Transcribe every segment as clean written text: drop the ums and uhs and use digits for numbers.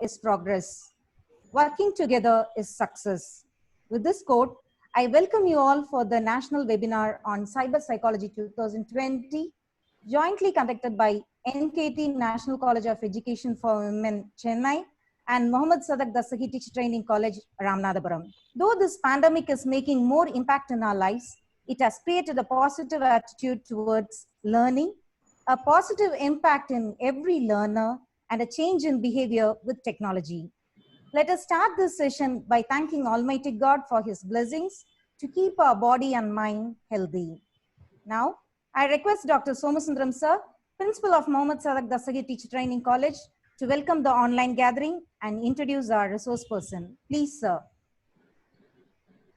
is progress. Working together is success. With this quote, I welcome you all for the national webinar on Cyber Psychology 2020, jointly conducted by NKT National College of Education for Women, Chennai, and Mohammed Sadak Dasahi Teacher Training College, Ramanathapuram. Though this pandemic is making more impact in our lives, it has created a positive attitude towards learning, a positive impact in every learner, and a change in behavior with technology. Let us start this session by thanking Almighty God for His blessings to keep our body and mind healthy. Now, I request Dr. Somasundram Sir, Principal of Mohammed Sadak Dasahi Teacher Training College, to welcome the online gathering and introduce our resource person. Please, sir.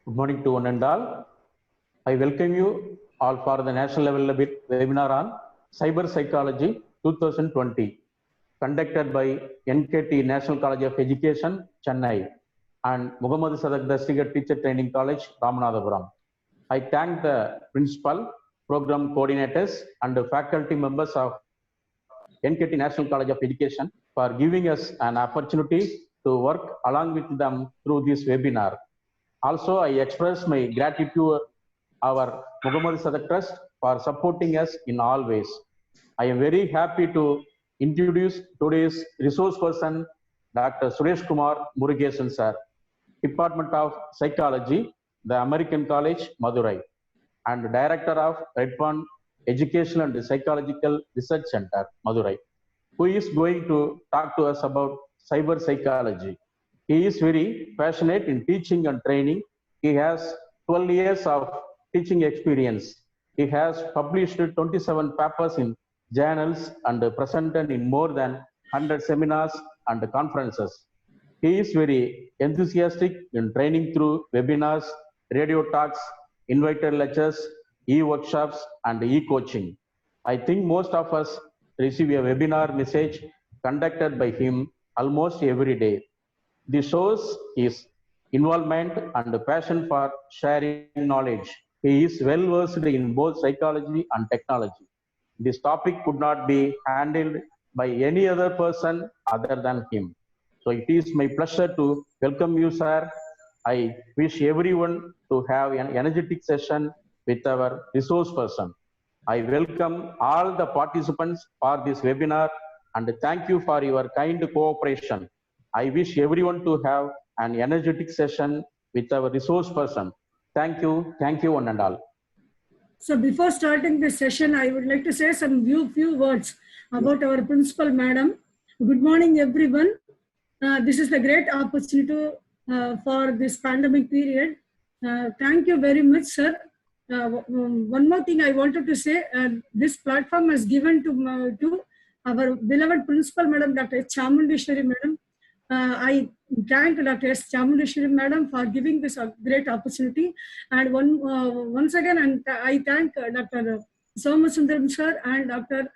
Good morning to one and all. I welcome you all for the national level webinar on Cyber Psychology 2020, conducted by NKT National College of Education, Chennai, and Mohammed Sadak Dasahi Teacher Training College, Ramanathapuram. I thank the principal, program coordinators, and the faculty members of NKT National College of Education for giving us an opportunity to work along with them through this webinar. Also, I express my gratitude to our Mohammed Sadak Trust for supporting us in all ways. I am very happy to introduce today's resource person, Dr. M.Suresh Kumar Murugesan sir, Department of Psychology, the American College, Madurai, and Director of Redpond Educational and Psychological Research Center, Madurai, who is going to talk to us about cyber psychology. He is very passionate in teaching and training. He has 12 years of teaching experience. He has published 27 papers in journals and presented in more than 100 seminars and conferences. He is very enthusiastic in training through webinars, radio talks, invited lectures, e-workshops, and e-coaching. I think most of us receive a webinar message conducted by him almost every day. This shows his involvement and passion for sharing knowledge. He is well versed in both psychology and technology. This topic could not be handled by any other person other than him. So it is my pleasure to welcome you, sir. I wish everyone to have an energetic session with our resource person. I welcome all the participants for this webinar and thank you for your kind cooperation. I wish everyone to have an energetic session with our resource person. Thank you one and all. So before starting this session, I would like to say some few words about our principal madam. Good morning, everyone. This is a great opportunity for this pandemic period. Thank you very much, sir. One more thing I wanted to say, this platform is given to our beloved principal madam, Dr. Chamundeshwari madam. I thank Dr. S. Chamundeshwari madam for giving this great opportunity. And once again, I thank Dr. Somasundram sir and Dr.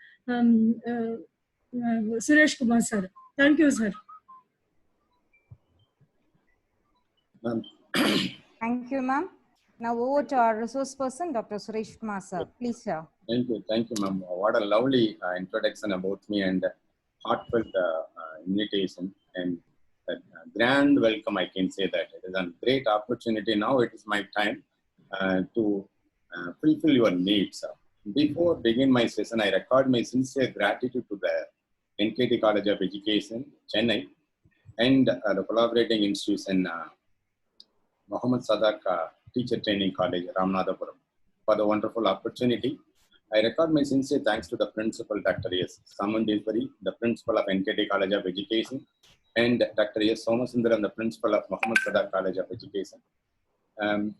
Suresh Kumar sir. Thank you, sir. Thank you, ma'am. Now over to our resource person, Dr. Suresh Kumar sir. Please, sir. Thank you, ma'am. What a lovely introduction about me and heartfelt invitation and grand welcome. I can say that it is a great opportunity. Now it is my time to fulfill your needs. Before begin my session, I record my sincere gratitude to the NKT College of Education, Chennai, and the collaborating institution, Mohammed Sadak Teacher Training College, Ramanathapuram, for the wonderful opportunity. I record my sincere thanks to the principal, Dr. S. Chamundeshwari, the principal of NKT College of Education, and Dr. S. Somasundaram, the principal of Mohammed Sadak College of Education.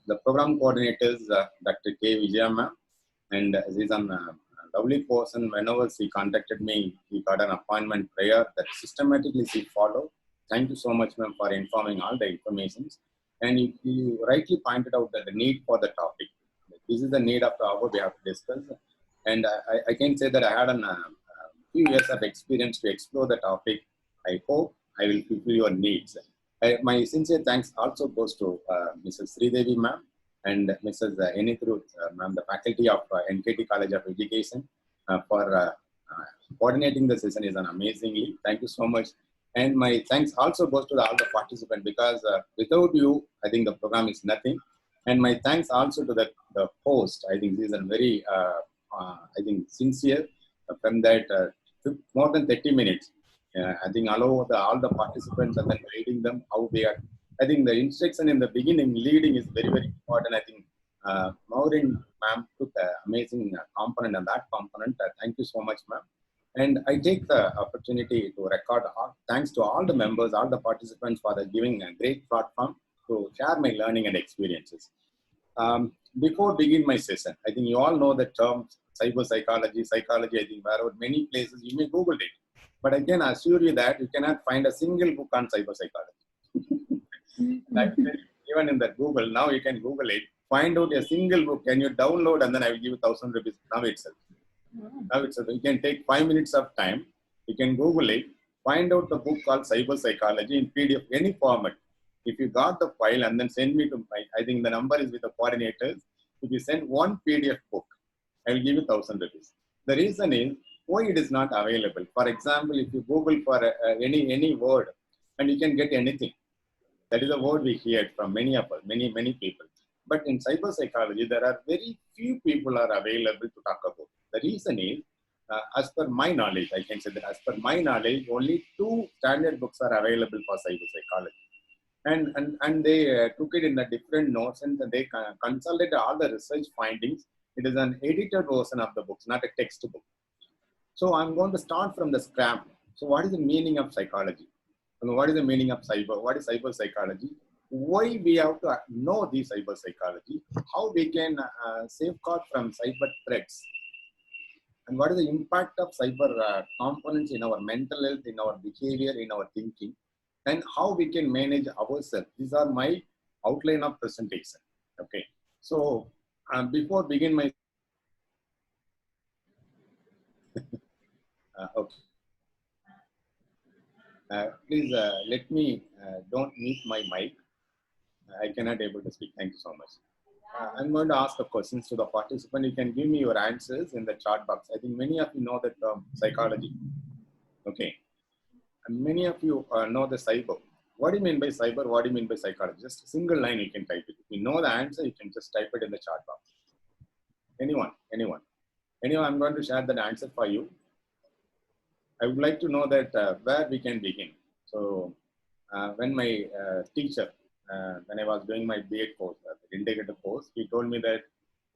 The program coordinators, Dr. K. Vijayamma, and she's a lovely person. Whenever she contacted me, he got an appointment prior that systematically she followed. Thank you so much, ma'am, for informing all the information. And you rightly pointed out that the need for the topic. This is the need of the hour we have to discuss. And I can say that I had a few years of experience to explore the topic. I hope I will fulfill your needs. My sincere thanks also goes to Mrs. Sridevi ma'am and Mrs. Enitruth ma'am, the faculty of NKT College of Education for coordinating the session is an amazingly. Thank you so much. And my thanks also goes to all the participants because without you, I think the program is nothing. And my thanks also to the host. I think this is a very, I think, sincere from that more than 30 minutes. I think allow all the participants and then guiding them how they are. I think the instruction in the beginning, leading is very, very important. I think Maureen ma'am took an amazing component on that component. Thank you so much, ma'am. And I take the opportunity to record thanks to all the members, all the participants for giving a great platform to share my learning and experiences. Before begin my session, I think you all know the term cyber psychology, I think wherever many places you may Google it. But I can assure you that you cannot find a single book on cyber psychology. Even in the Google, now you can Google it, find out a single book, can you download and then I will give you 1,000 rupees now itself. Now itself, you can take 5 minutes of time, you can Google it, find out the book called Cyber Psychology in PDF, any format. If you got the file and then send me to my, I think the number is with the coordinators. If you send one PDF book, I will give you 1,000 rupees. The reason is why it is not available. For example, if you Google for any word and you can get anything. That is a word we hear from many of us, many people. But in cyber psychology, there are very few people are available to talk about. The reason is, as per my knowledge, I can say that as per my knowledge, only 2 standard books are available for cyber psychology. And they took it in the different notes and they consolidated all the research findings. It is an edited version of the books, not a textbook. So I'm going to start from the scrap. So what is the meaning of psychology? What is the meaning of cyber? What is cyber psychology? Why we have to know the cyber psychology? How we can safeguard from cyber threats? And what is the impact of cyber components in our mental health, in our behavior, in our thinking? And how we can manage ourselves? These are my outline of presentation. Okay. So before begin my okay. Please let me don't mute my mic. I cannot able to speak. Thank you so much. I'm going to ask the questions to the participant. You can give me your answers in the chat box. I think many of you know the term psychology. Okay. And many of you know the cyber. What do you mean by cyber? What do you mean by psychology? Just a single line you can type it. If you know the answer, you can just type it in the chat box. Anyone? I'm going to share that answer for you. I would like to know that where we can begin. So when my teacher, when I was doing my BEd course, the integrated course, he told me that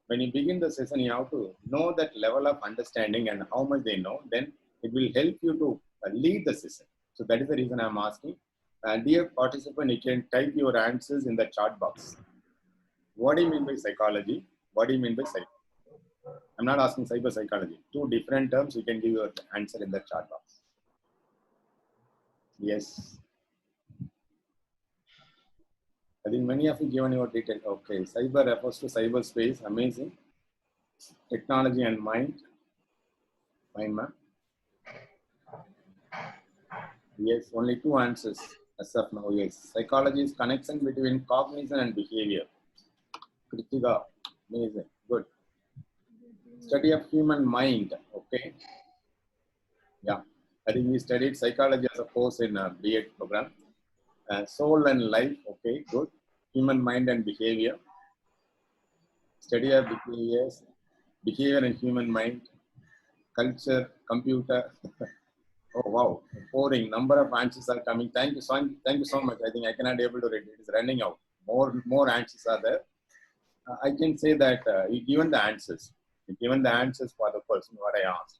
when you begin the session, you have to know that level of understanding and how much they know, then it will help you to lead the session. So that is the reason I'm asking. Dear participant, you can type your answers in the chat box. What do you mean by psychology? What do you mean by psychology? I'm not asking cyber psychology. 2 different terms, you can give your answer in the chat box. Yes. I think many of you given your detail. Okay, cyber refers to cyberspace. Amazing. Technology and mind. Mind, ma'am. Yes, only 2 answers as of now. Yes. Psychology is connection between cognition and behavior. Kritika. Amazing. Good. Study of human mind. Okay. Yeah. I think we studied psychology as a course in a BEd program. Soul and life. Okay, good. Human mind and behavior. Study of behaviors. Behavior and human mind. Culture, computer. Oh wow, pouring. Number of answers are coming. Thank you so much. I think I cannot able to read it. It's running out. More answers are there. I can say that you given the answers. You given the answers for the person what I asked.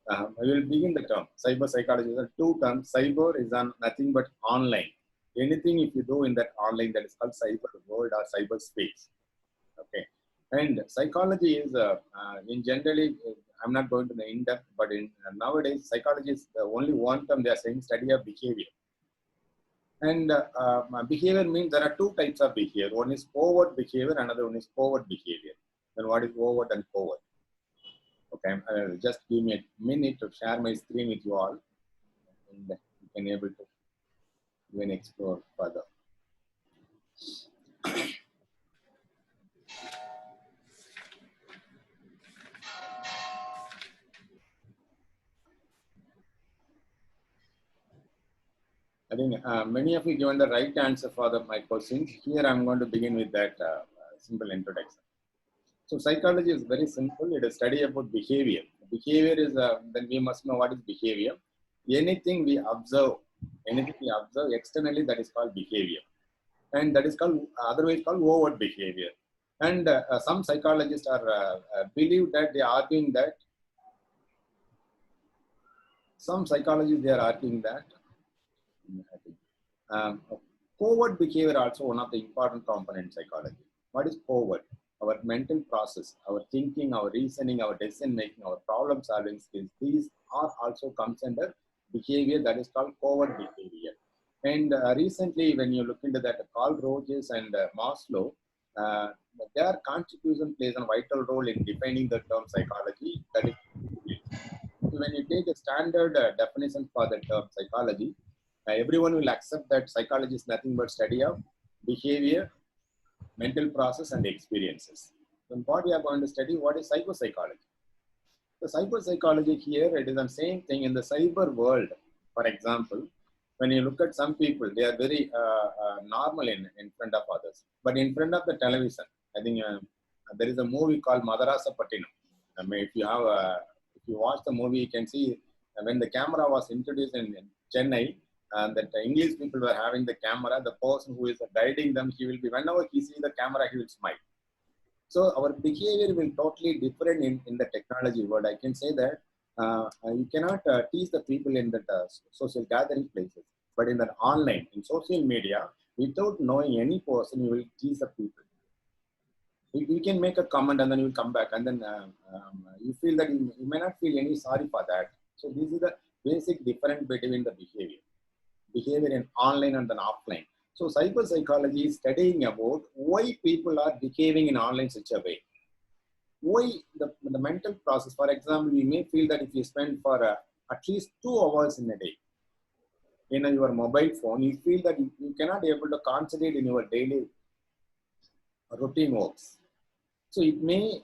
I will begin the term. Cyber psychology. There are 2 terms. Cyber is nothing but online. Anything if you do in that online, that is called cyber world or cyber space. Okay. And psychology is in generally. I'm not going to the in-depth, but nowadays psychology is the only one term they are saying study of behavior. And behavior means there are 2 types of behavior. One is forward behavior, another one is forward behavior. Then what is forward and forward? Okay, just give me a minute to share my screen with you all, and you can able to even explore further. I think many of you given the right answer for my questions. Here I'm going to begin with that simple introduction. So psychology is very simple. It is study about behavior. Behavior is, then we must know what is behavior. Anything we observe externally, that is called behavior. And that is called, otherwise called overt behavior. And some psychologists are believe that they are arguing that, some psychologists they are arguing that covert behavior also one of the important components in psychology. What is covert? Our mental process, our thinking, our reasoning, our decision making, our problem solving skills, these are also comes under behavior that is called covert behavior. And recently, when you look into that, Carl Rogers and Maslow, their contribution plays a vital role in defining the term psychology. That is, so when you take a standard definition for the term psychology, everyone will accept that psychology is nothing but study of behavior, mental process, and experiences. Then what we are going to study, what is psychopsychology? The psychopsychology here, it is the same thing in the cyber world. For example, when you look at some people, they are very normal in front of others. But in front of the television, I think there is a movie called Madarasa Pattinam. I mean, if you watch the movie, you can see when the camera was introduced in Chennai, that the English people were having the camera, the person who is guiding them, he will be, whenever he sees the camera, he will smile. So our behavior will totally different in the technology world. I can say that you cannot teach the people in the social gathering places, but in the online, in social media, without knowing any person, you will teach the people. You can make a comment and then you will come back, and then you feel that you may not feel any sorry for that. So this is the basic difference between the behavior in online and then offline. So psychopsychology is studying about why people are behaving in online such a way. Why the mental process, for example, you may feel that if you spend for at least 2 hours in a day in your mobile phone, you feel that you cannot be able to concentrate in your daily routine works. So it may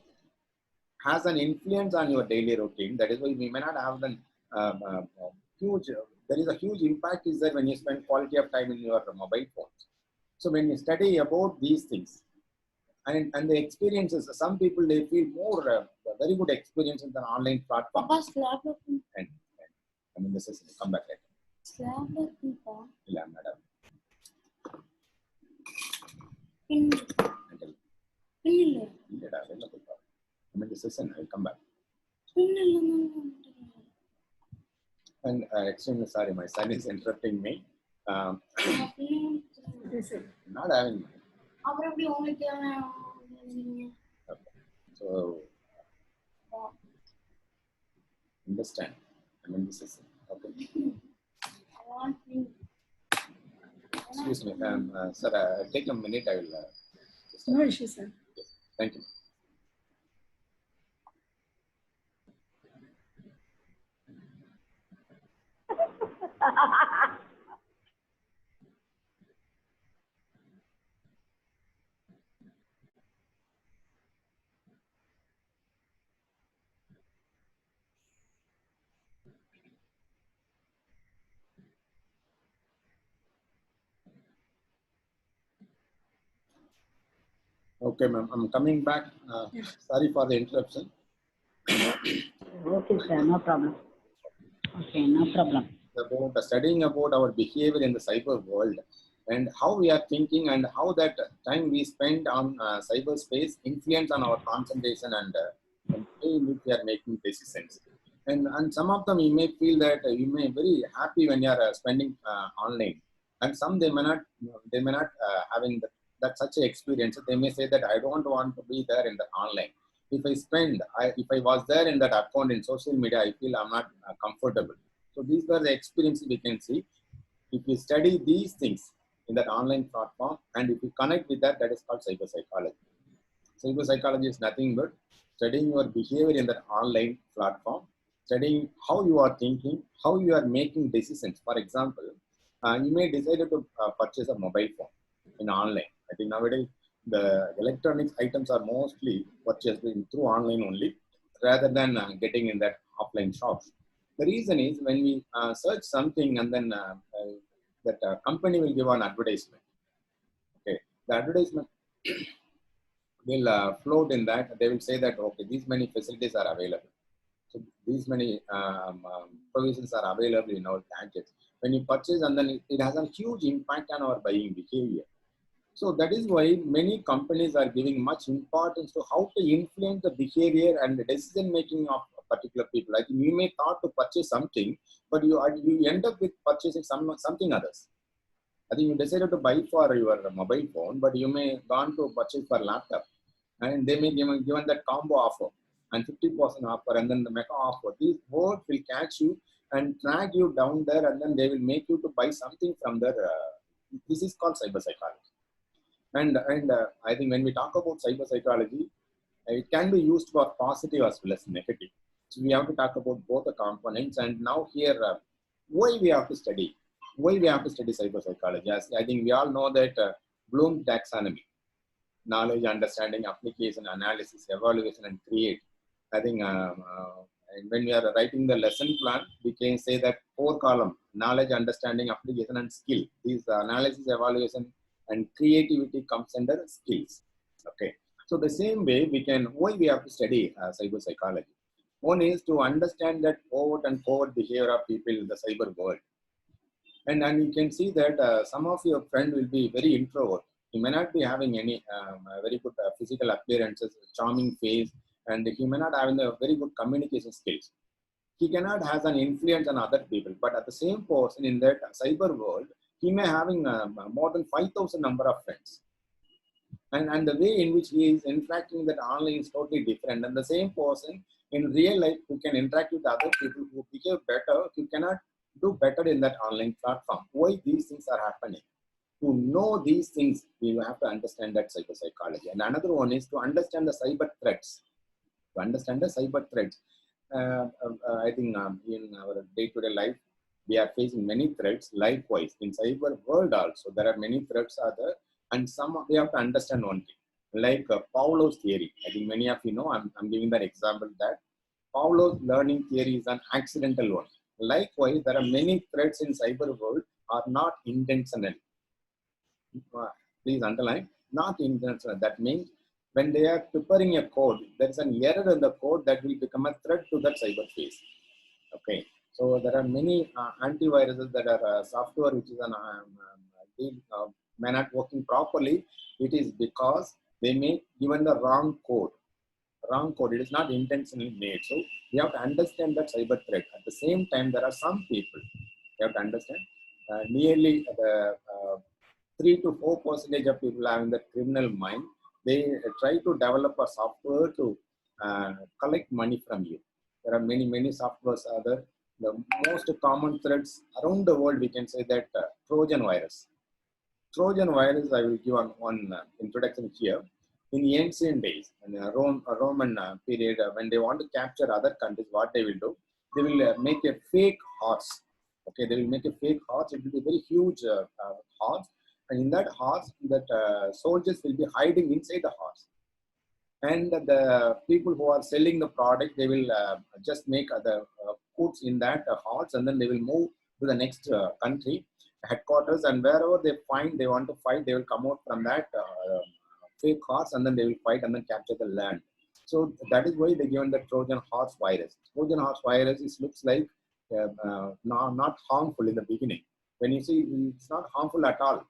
has an influence on your daily routine. That is why we may not have the huge, there is a huge impact is there when you spend quality of time in your mobile phones. So when you study about these things and the experiences, some people, they feel more, very good experience in the online platform. And I mean, this is, come back later. Yeah, madam. I mean, this is, I will come back. And extremely sorry, my son is interrupting me. Not having. Okay. So, understand. I mean, this is okay. Excuse me, sir. Take a minute. I will. No issue, sir. Yes. Thank you. Okay, ma'am. I'm coming back. Sorry for the interruption. Okay, sir. No problem. Okay, no problem. About studying about our behavior in the cyber world and how we are thinking and how that time we spend on cyberspace influence on our concentration and the way in which we are making decisions. And some of them you may feel that you may be very happy when you are spending online, and some they may not having that such an experience. They may say that I don't want to be there in the online. If I was there in that account in social media, I feel I'm not comfortable. So these were the experiences we can see. If we study these things in that online platform, and if we connect with that, that is called psychopsychology. Psychopsychology is nothing but studying your behavior in that online platform, studying how you are thinking, how you are making decisions. For example, you may decide to purchase a mobile phone in online. I think nowadays the electronics items are mostly purchased through online only, rather than getting in that offline shops. The reason is when we search something and then that company will give an advertisement. Okay, the advertisement will float in that. They will say that, okay, these many facilities are available. So these many provisions are available in our gadgets. When you purchase, and then it has a huge impact on our buying behavior. So that is why many companies are giving much importance to how to influence the behavior and the decision making of particular people. I think you may thought to purchase something, but you end up with purchasing something others. I think you decided to buy for your mobile phone, but you may gone to purchase for laptop, and they may given that combo offer and 50% offer, and then the mega offer. These words will catch you and drag you down there, and then they will make you to buy something from there. This is called cyber psychology. And I think when we talk about cyber psychology, it can be used for positive as well as negative. So we have to talk about both the components. And now here, why we have to study? Why we have to study cyber psychology? As I think we all know that Bloom taxonomy, knowledge, understanding, application, analysis, evaluation, and create. I think when we are writing the lesson plan, we can say that 4 column: knowledge, understanding, application, and skill. These analysis, evaluation, and creativity comes under skills. Okay. So the same way why we have to study cyber psychology. One is to understand that overt and covert behavior of people in the cyber world. And you can see that some of your friends will be very introvert. He may not be having any very good physical appearances, charming face, and he may not having a very good communication skills. He cannot have an influence on other people, but at the same person in that cyber world, he may having more than 5,000 number of friends. And the way in which he is interacting that online is totally different. And the same person in real life who can interact with other people who behave better, he cannot do better in that online platform. Why these things are happening? To know these things, we have to understand that cyber psychology. And another one is to understand the cyber threats. To understand the cyber threats. I think in our day-to-day life, we are facing many threats. Likewise, in cyber world also, there are many threats are there. And we have to understand one thing. Like Pavlov's theory. I think many of you know, I'm giving that example that Pavlov's learning theory is an accidental one. Likewise, there are many threats in cyber world are not intentional. Please underline, not intentional. That means when they are preparing a code, there is an error in the code that will become a threat to that cyber space. Okay, so there are many antiviruses that are software which is may not working properly. It is because they may given the wrong code. Wrong code. It is not intentionally made. So we have to understand that cyber threat. At the same time, there are some people. You have to understand. Nearly the 3 to 4% of people having the criminal mind. They try to develop a software to collect money from you. There are many softwares are there. The most common threats around the world, we can say that Trojan virus. Trojan virus, I will give one introduction here. In the ancient days, in the Roman period, when they want to capture other countries, what they will do? They will make a fake horse. Okay, they will make a fake horse. It will be a very huge horse. And in that horse, soldiers will be hiding inside the horse. And the people who are selling the product, they will just make the goods in that horse, and then they will move to the next country headquarters, and wherever they find they want to fight, they will come out from that fake horse, and then they will fight and then capture the land. So that is why they given the Trojan horse virus. Trojan horse virus looks like not harmful in the beginning. When you see, it's not harmful at all.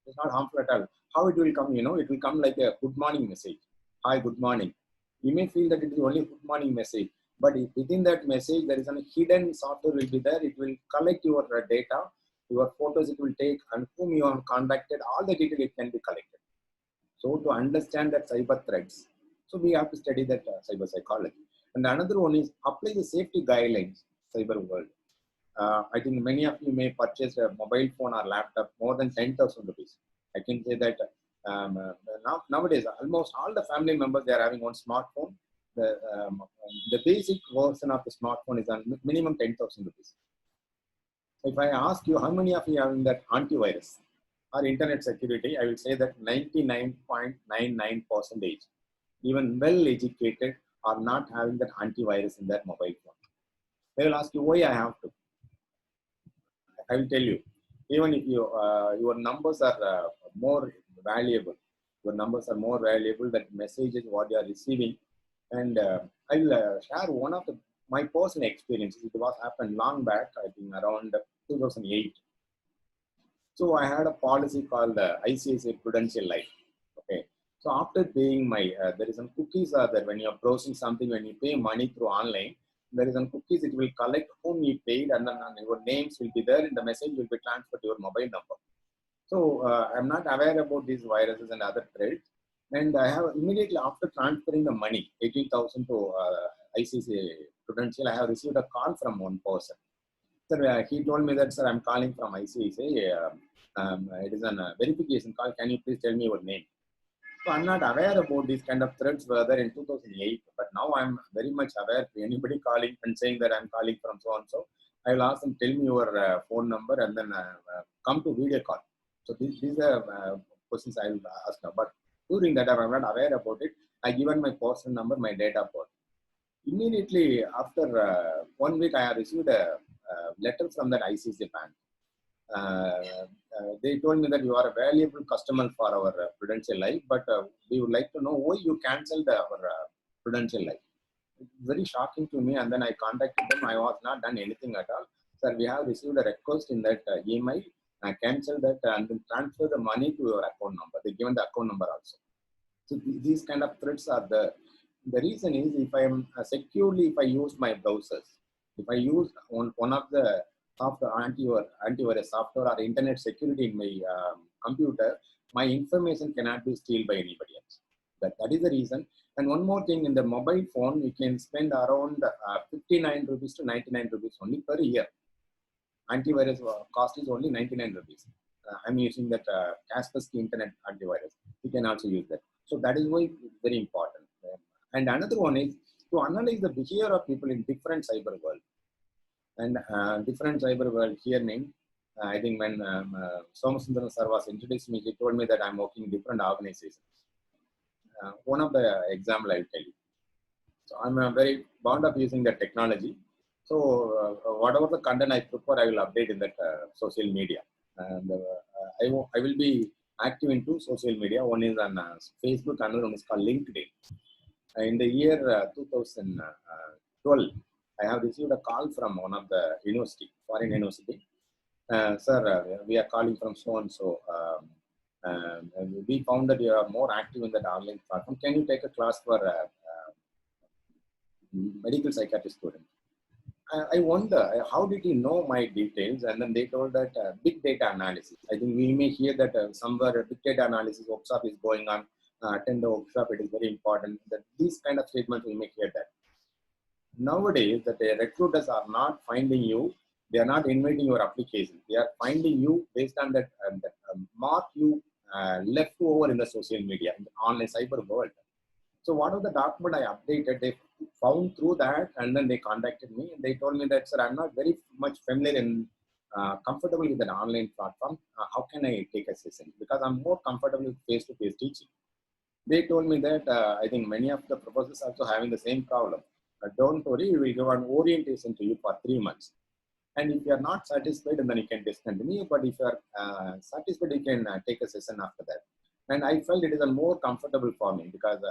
It's not harmful at all. How it will come? It will come like a good morning message. Hi, good morning. You may feel that it is only good morning message, but within that message, there is a hidden software will be there. It will collect your data, your photos it will take, and whom you have contacted, all the detail it can be collected. So to understand that cyber threats, so we have to study that cyber psychology. And another one is apply the safety guidelines, cyber world. I think many of you may purchase a mobile phone or laptop more than 10,000 rupees. I can say that nowadays, almost all the family members, they are having one smartphone. The basic version of the smartphone is on minimum 10,000 rupees. If I ask you how many of you are having that antivirus or internet security, I will say that 99.99%, even well educated, are not having that antivirus in their mobile phone. They will ask you why I have to. I will tell you. Even if your numbers are more valuable, your numbers are more valuable. That message is what you are receiving. And I'll share one of my personal experiences. It was happened long back, I think around 2008. So I had a policy called ICICI Prudential Life. Okay. So after paying my, there is some cookies are there when you are browsing something, when you pay money through online, there is some cookies, it will collect whom you paid, and then your names will be there, and the message will be transferred to your mobile number. So I'm not aware about these viruses and other threats. And I have immediately after transferring the money, 18,000 to ICICI Prudential, I have received a call from one person. Sir, he told me that, sir, I'm calling from ICICI. It is a verification call. Can you please tell me your name? So I'm not aware about these kind of threats were there in 2008, but now I'm very much aware. Anybody calling and saying that I'm calling from so and so, I will ask them, tell me your phone number, and then come to video call. So these are questions I will ask now. But during that time, I'm not aware about it. I given my personal number, my date of birth. Immediately after 1 week, I have received a letter from that ICICI bank. They told me that you are a valuable customer for our Prudential Life, but we would like to know why you cancelled our Prudential Life. It's very shocking to me, and then I contacted them. I was not done anything at all. Sir, we have received a request in that email. I cancel that and then transfer the money to your account number. They given the account number also. So these kind of threats are there. The reason is if I am securely, if I use my browsers, if I use one of the software, antivirus software or internet security in my computer, my information cannot be stolen by anybody else. That is the reason. And one more thing, in the mobile phone, you can spend around 59 rupees to 99 rupees only per year. Antivirus cost is only 99 rupees. I'm using that Kaspersky Internet antivirus. You can also use that. So that is why it's very important. And another one is to analyze the behavior of people in different cyber world. And different cyber world here named, I think when Somasundaram sir was introduced me, he told me that I'm working in different organizations. One of the example I'll tell you. So I'm very fond of using the technology. So whatever the content I prepare, I will update in that social media. And I will be active in two social media. One is on Facebook, another one is called LinkedIn. In the year 2012, I have received a call from one of the university, foreign university. Sir, we are calling from so and so. We found that you are more active in that online platform. Can you take a class for medical psychiatry student? I wonder, how did he know my details? And then they told that big data analysis. I think we may hear that somewhere big data analysis workshop is going on. Attend the workshop, it is very important. That these kind of statements, we may hear that. Nowadays, that the recruiters are not finding you. They are not inviting your application. They are finding you based on that mark you left over in the social media, in the online cyber world. So what was the document I updated? They found through that, and then they contacted me, and they told me that, sir, I'm not very much familiar and comfortable with an online platform. How can I take a session? Because I'm more comfortable with face-to-face teaching. They told me that I think many of the professors are also having the same problem. Don't worry, we will give an orientation to you for 3 months. And if you are not satisfied, then you can discontinue. But if you are satisfied, you can take a session after that. And I felt it is a more comfortable for me because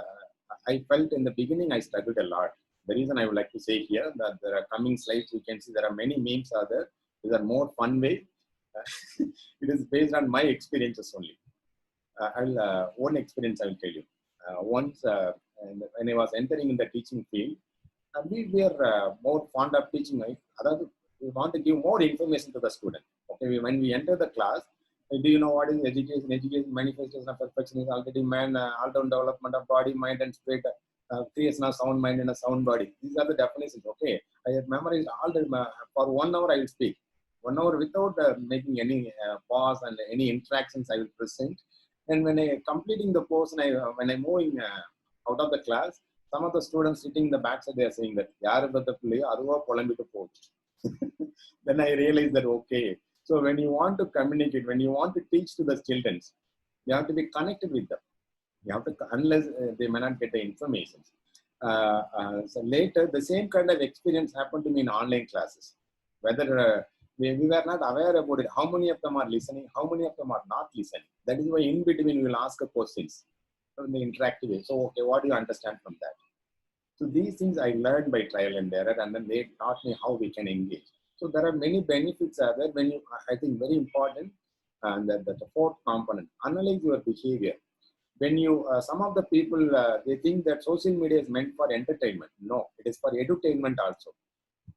I felt in the beginning I struggled a lot. The reason I would like to say here that there are coming slides, you can see there are many memes are there. These are more fun way. It is based on my experiences only. One experience I will tell you. Once when I was entering in the teaching field, we were more fond of teaching. We want to give more information to the student. Okay, when we enter the class, do you know what is education? Education, manifestation of perfection is already man, all-round development of body, mind, and spirit, creation of sound mind and a sound body. These are the definitions. Okay, I have memorized all the, for 1 hour I will speak. 1 hour without making any pause and any interactions I will present. And when I completing the course, and when I'm moving out of the class, some of the students sitting in the backside, they are saying that, then I realized that, okay, so when you want to communicate, when you want to teach to the children, you have to be connected with them. You have to, unless they may not get the information. So later, the same kind of experience happened to me in online classes. Whether we were not aware about it. How many of them are listening? How many of them are not listening? That is why in between we will ask questions in the interactive way. So, okay, what do you understand from that? So these things I learned by trial and error, and then they taught me how we can engage. So there are many benefits there when you, I think very important, and the fourth component, analyze your behavior. When you, some of the people, they think that social media is meant for entertainment. No, it is for edutainment also.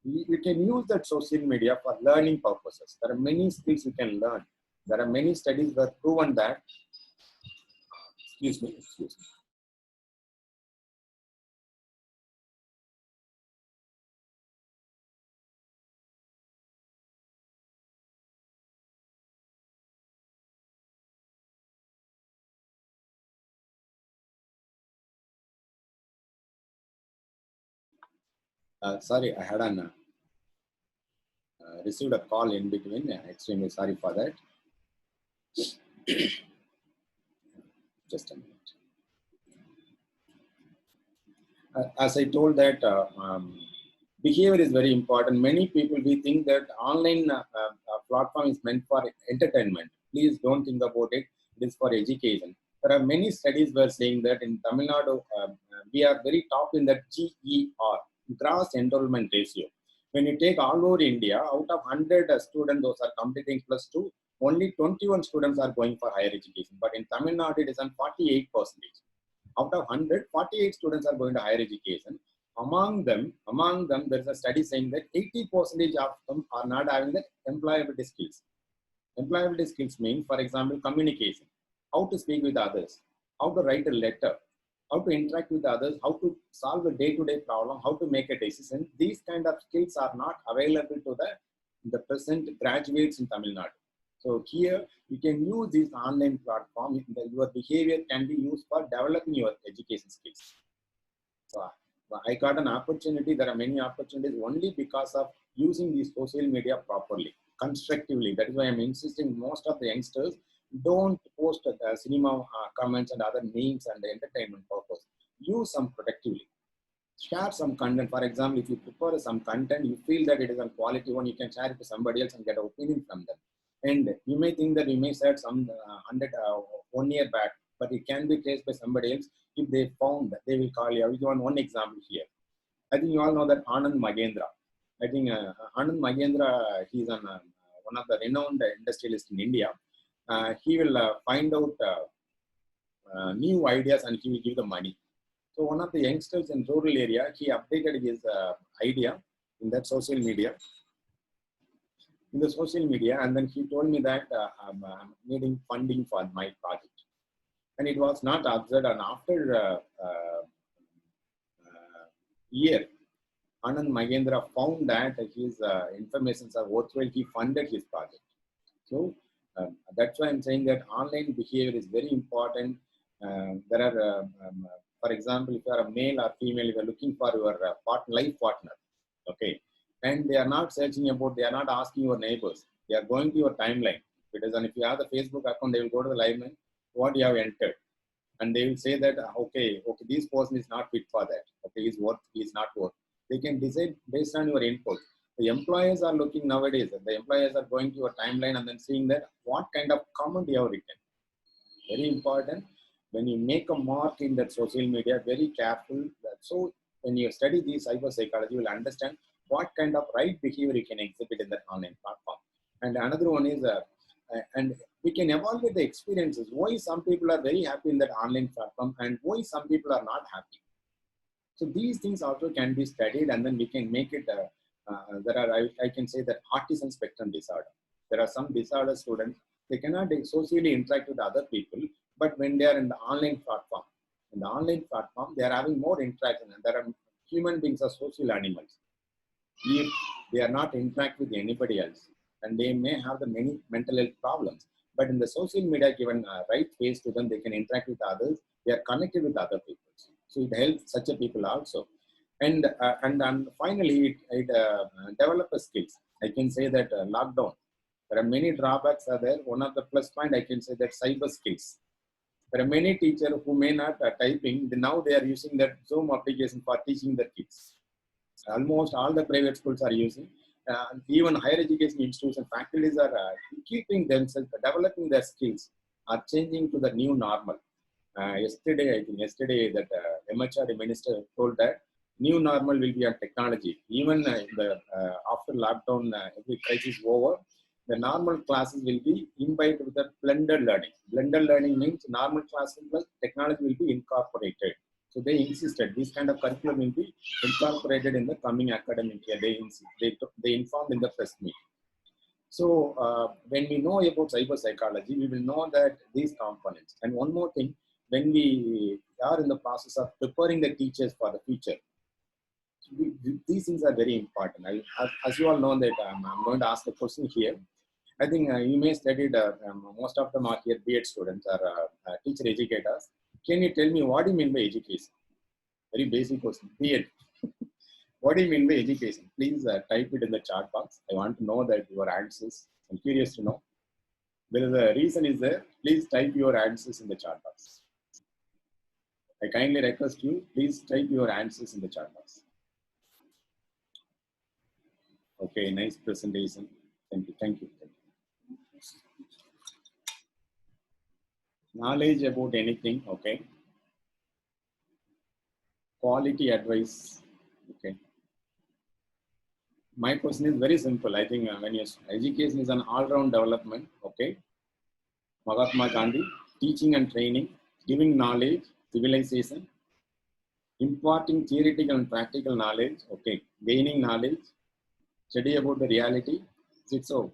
You can use that social media for learning purposes. There are many skills you can learn. There are many studies that have proven that, excuse me. Sorry, I had received a call in between. Extremely sorry for that. Just a minute. As I told that behavior is very important. Many people, we think that online platform is meant for entertainment. Please don't think about it. It is for education. There are many studies were saying that in Tamil Nadu, we are very top in that GER, gross enrollment ratio. When you take all over India, out of 100 students, those are completing +2, only 21 students are going for higher education. But in Tamil Nadu, it is on 48%. Out of 100, 48 students are going to higher education. Among them, there is a study saying that 80% of them are not having the employability skills. Employability skills mean, for example, communication, how to speak with others, how to write a letter, how to interact with others, how to solve a day-to-day problem, how to make a decision. These kind of skills are not available to the present graduates in Tamil Nadu. So here you can use this online platform. Your behavior can be used for developing your education skills. So I got an opportunity. There are many opportunities only because of using these social media properly, constructively. That is why I'm insisting most of the youngsters don't post cinema comments and other memes and entertainment purpose. Use some productively. Share some content. For example, if you prepare some content, you feel that it is a quality one, you can share it to somebody else and get an opinion from them. And you may think that you may share some 1 year back, but it can be traced by somebody else. If they found that, they will call you. I will give one example here. I think you all know that Anand Magendra. I think Anand Magendra, he's one of the renowned industrialists in India. He will find out new ideas and he will give the money. So one of the youngsters in rural area, he updated his idea in that social media. In the social media, and then he told me that I'm needing funding for my project. And it was not observed, and after year, Anand Magendra found that his informations are worthwhile. He funded his project. So that's why I'm saying that online behavior is very important. There are, for example, if you are a male or female, if you are looking for your life partner, okay, and they are not searching about, they are not asking your neighbors, they are going to your timeline. And if you have the Facebook account, they will go to the timeline, what you have entered, and they will say that okay, this person is not fit for that. Okay, he is not worth. They can decide based on your input. The employers are looking nowadays. The employers are going to your timeline and then seeing that what kind of comment you have written. Very important. When you make a mark in that social media, very careful. So when you study the cyber psychology, you will understand what kind of right behavior you can exhibit in that online platform. And another one is, and we can evaluate the experiences. Why some people are very happy in that online platform and why some people are not happy. So these things also can be studied, and then we can make it, there are, I can say that autism spectrum disorder. There are some disorder students, they cannot socially interact with other people, but when they are in the online platform, they are having more interaction, and there are human beings are social animals. If they are not interact with anybody else, and they may have the many mental health problems, but in the social media, given right face to them, they can interact with others, they are connected with other people. So it helps such a people also. And finally, it develops skills. I can say that lockdown, there are many drawbacks are there. One of the plus point, I can say that cyber skills. There are many teachers who may not typing. Now they are using that Zoom application for teaching the kids. Almost all the private schools are using. even higher education institutions, faculties are keeping themselves, developing their skills, are changing to the new normal. Yesterday, I think yesterday that MHRD minister told that new normal will be on technology. Even after lockdown, every crisis over, the normal classes will be imbibed with the blended learning. Blended learning means normal classes plus technology will be incorporated. So they insisted this kind of curriculum will be incorporated in the coming academic year. They informed in the press meet. So when we know about cyber psychology, we will know that these components. And one more thing, when we are in the process of preparing the teachers for the future, these things are very important. As you all know that I'm going to ask a question here. I think you may studied, most of them are here B.Ed students or teacher educators. Can you tell me what do you mean by education? Very basic question. B.Ed. What do you mean by education? Please type it in the chat box. I want to know that your answers. I'm curious to know. Whether the reason is there, please type your answers in the chat box. I kindly request you, please type your answers in the chat box. Okay, nice presentation. Thank you, thank you. Thank you. Knowledge about anything, okay. Quality advice, okay. My question is very simple. I think when your education is an all-round development, okay. Mahatma Gandhi, teaching and training, giving knowledge, civilization, imparting theoretical and practical knowledge, okay. Gaining knowledge, study about the reality, so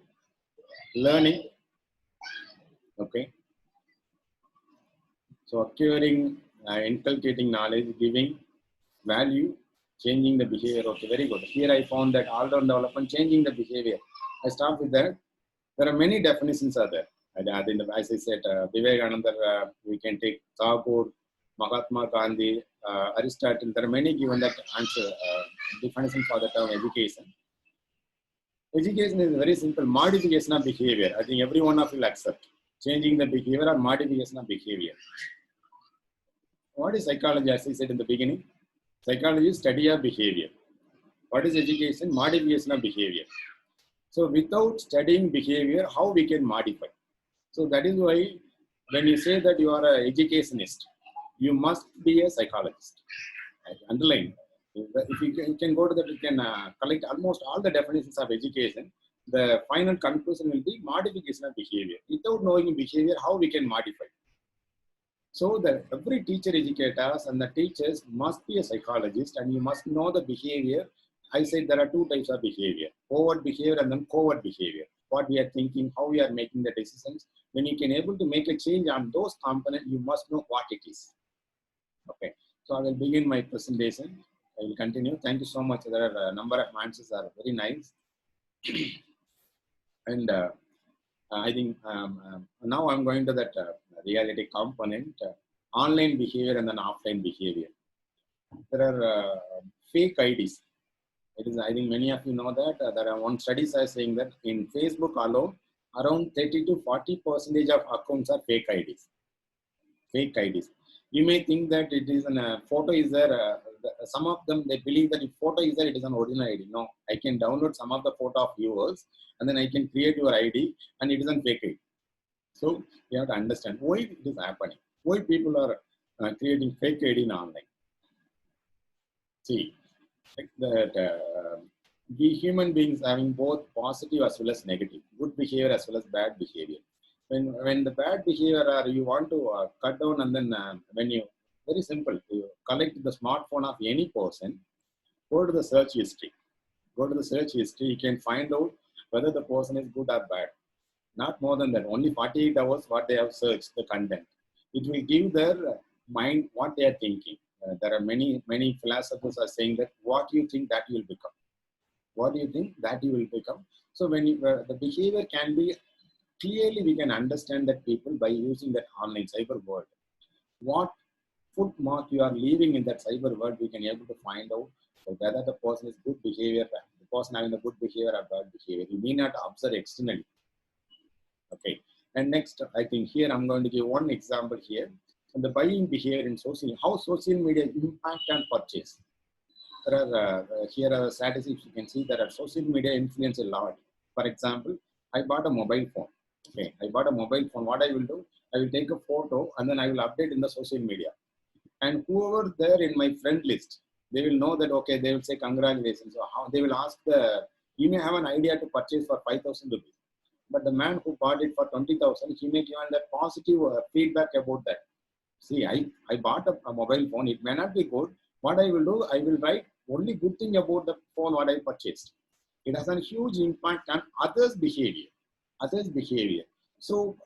learning, okay. So acquiring, inculcating knowledge, giving value, changing the behavior. Okay, very good. Here I found that all-round development, changing the behavior. I start with that. There are many definitions are there. As I said, Vivekananda, we can take Tagore, Mahatma Gandhi, Aristotle. There are many given that answer, definition for the term education. Education is very simple. Modification of behavior. I think every one of you will accept. Changing the behavior or modification of behavior. What is psychology? As I said in the beginning, psychology is study of behavior. What is education? Modification of behavior. So without studying behavior, how we can modify? So that is why when you say that you are an educationist, you must be a psychologist. Underline. If you can go to that, you can collect almost all the definitions of education. The final conclusion will be modification of behavior. Without knowing behavior, how we can modify? So that every teacher educators and the teachers must be a psychologist, and you must know the behavior. I said there are two types of behavior: overt behavior and then covert behavior. What we are thinking, how we are making the decisions. When you can able to make a change on those components, you must know what it is. Okay. So I will begin my presentation. I will continue. Thank you so much. There are a number of answers are very nice. And I think now I'm going to that reality component, online behavior and then offline behavior. There are fake IDs. It is, I think many of you know that there are one studies are saying that in Facebook alone, around 30 to 40% of accounts are fake IDs. Fake IDs. You may think that it is a photo is there. Some of them, they believe that if photo is there, it is an original ID. No, I can download some of the photo of yours and then I can create your ID and it is a fake ID. So you have to understand why it is happening. Why people are creating fake ID in online. See, like that we human beings having both positive as well as negative, good behavior as well as bad behavior. When the bad behavior are you want to cut down, and then when you, very simple, you collect the smartphone of any person, go to the search history. Go to the search history, you can find out whether the person is good or bad. Not more than that, only 48 hours what they have searched the content. It will give their mind what they are thinking. There are many philosophers are saying that what you think that you will become. What do you think that you will become? So when you, the behavior can be, clearly we can understand that people by using that online cyber world. What footmark you are leaving in that cyber world, we can able to find out whether the person is good behavior, the person having a good behavior or bad behavior. You may not observe externally. Okay. And next, I think here I'm going to give one example here. And the buying behavior in social, how social media impact and purchase. there are here are statistics. You can see that social media influence a lot. For example, I bought a mobile phone. Okay, I bought a mobile phone. What I will do, I will take a photo and then I will update in the social media. And whoever there in my friend list, they will know that, okay, they will say congratulations. So how they will ask you may have an idea to purchase for 5,000 rupees. But the man who bought it for 20,000, he may give that positive feedback about that. See, I bought a mobile phone. It may not be good. What I will do, I will write only good thing about the phone what I purchased. It has a huge impact on others' behavior. Others' behavior. So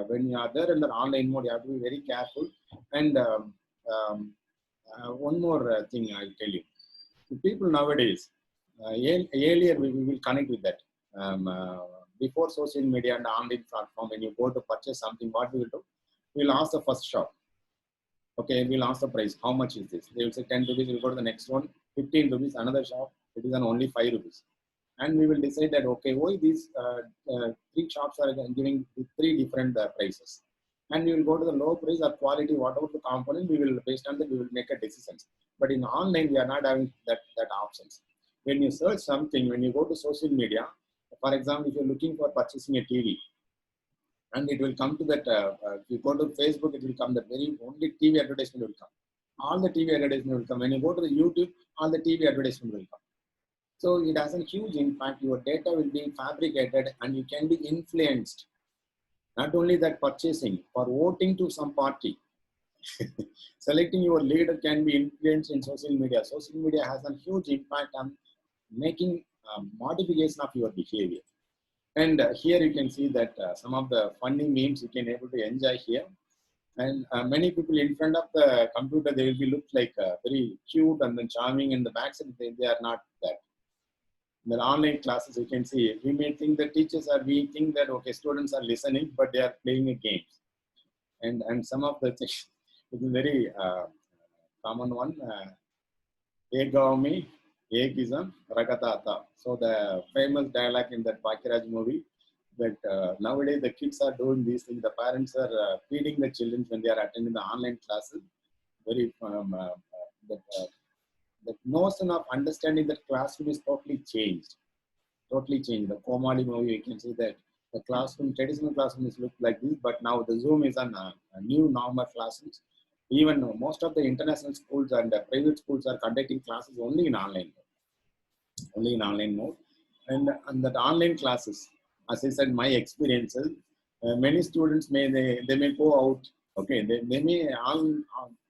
when you are there in the online mode, you have to be very careful. And one more thing I'll tell you. The people nowadays, earlier we will connect with that. Before social media and online platform, when you go to purchase something, what we will do? We will ask the first shop. Okay, we'll ask the price. How much is this? They will say 10 rupees. We'll go to the next one, 15 rupees. Another shop, it is on only 5 rupees. And we will decide that, okay, why these 3 shops are giving 3 different prices. And we will go to the low price or quality, whatever the component, we will, based on that, we will make a decision. But in online, we are not having that options. When you search something, when you go to social media, for example, if you're looking for purchasing a TV, and it will come to that, if you go to Facebook, it will come, the very only TV advertisement will come. All the TV advertisement will come. When you go to the YouTube, all the TV advertisement will come. So it has a huge impact. Your data will be fabricated and you can be influenced. Not only that, purchasing, for voting to some party. Selecting your leader can be influenced in social media. Social media has a huge impact on making modification of your behavior. And here you can see that some of the funny memes you can able to enjoy here. And many people in front of the computer, they will be look like very cute and then charming. In the backside, they are not that. In the online classes, you can see, we may think that we think that, okay, students are listening, but they are playing a game. And some of the things, it's a very common one, Egami, Ekism, Rakatata. So the famous dialogue in that Pakiraj movie, that nowadays the kids are doing these things. The parents are feeding the children when they are attending the online classes. Very the notion of understanding that classroom is totally changed. Totally changed. The Komali movie, you can see that the classroom, traditional classroom is looked like this, but now the Zoom is on a new normal classrooms. Even most of the international schools and private schools are conducting classes only in online mode. Only in online mode. And that online classes, as I said, my experiences, many students they may go out. Okay, they may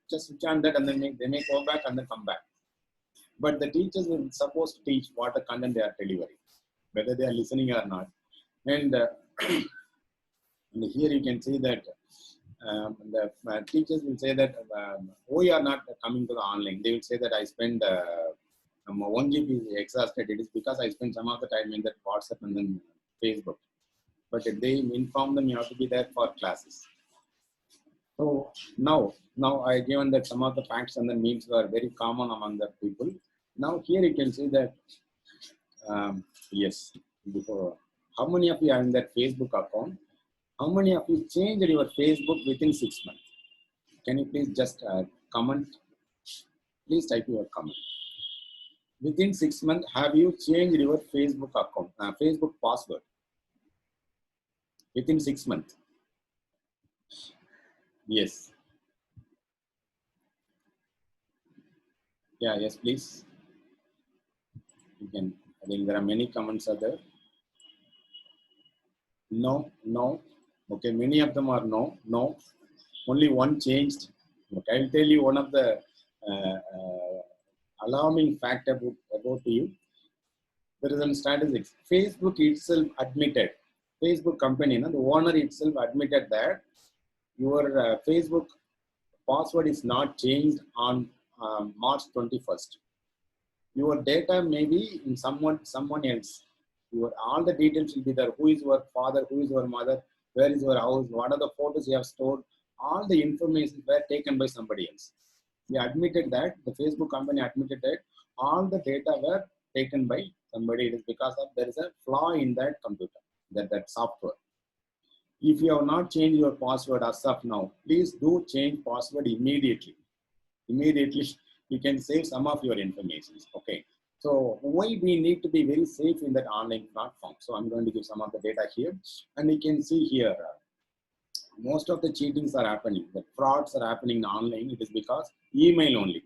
just switch on that and then they may go back and then come back. But the teachers are supposed to teach what the content they are delivering, whether they are listening or not. And, and here you can see that the teachers will say that we are not coming to the online. They will say that I spend 1 GB exhausted. It is because I spend some of the time in that WhatsApp and then Facebook. But if they inform them, you have to be there for classes. So now I given that some of the facts and the memes were very common among the people. Now here you can see that, yes, before, how many of you are in that Facebook account? How many of you changed your Facebook within 6 months? Can you please just comment? Please type your comment. Within 6 months, have you changed your Facebook account, Facebook password? Within 6 months. Yes. Yeah, yes, please. You can, I think there are many comments are there. No. Okay, many of them are no. Only one changed. Okay, I'll tell you one of the alarming fact about you. There is some statistics. Facebook itself admitted, Facebook company, the owner itself admitted that your Facebook password is not changed on March 21st. Your data may be in someone else. All the details will be there. Who is your father? Who is your mother? Where is your house? What are the photos you have stored? All the information were taken by somebody else. They admitted that, the Facebook company admitted that all the data were taken by somebody. It is because of there is a flaw in that computer, that software. If you have not changed your password as of now, please do change password immediately. Immediately. you can save some of your information. Okay. So why we need to be very safe in that online platform? So I'm going to give some of the data here, and you can see here, most of the cheatings are happening. The frauds are happening online. It is because email only.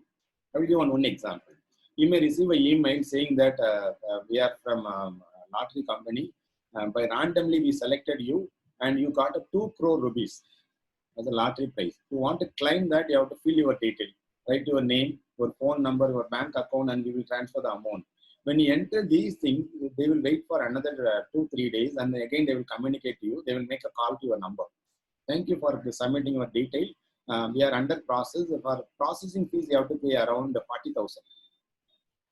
I will give one example. You may receive an email saying that we are from a lottery company. By randomly we selected you, and you got a 2 crore rupees as a lottery prize. If you want to claim that, you have to fill your detail, write your name, your phone number, your bank account, and we will transfer the amount. When you enter these things, they will wait for another 2-3 days, and again they will communicate to you. They will make a call to your number. Thank you for submitting your detail. We are under process. For processing fees, you have to pay around 40,000.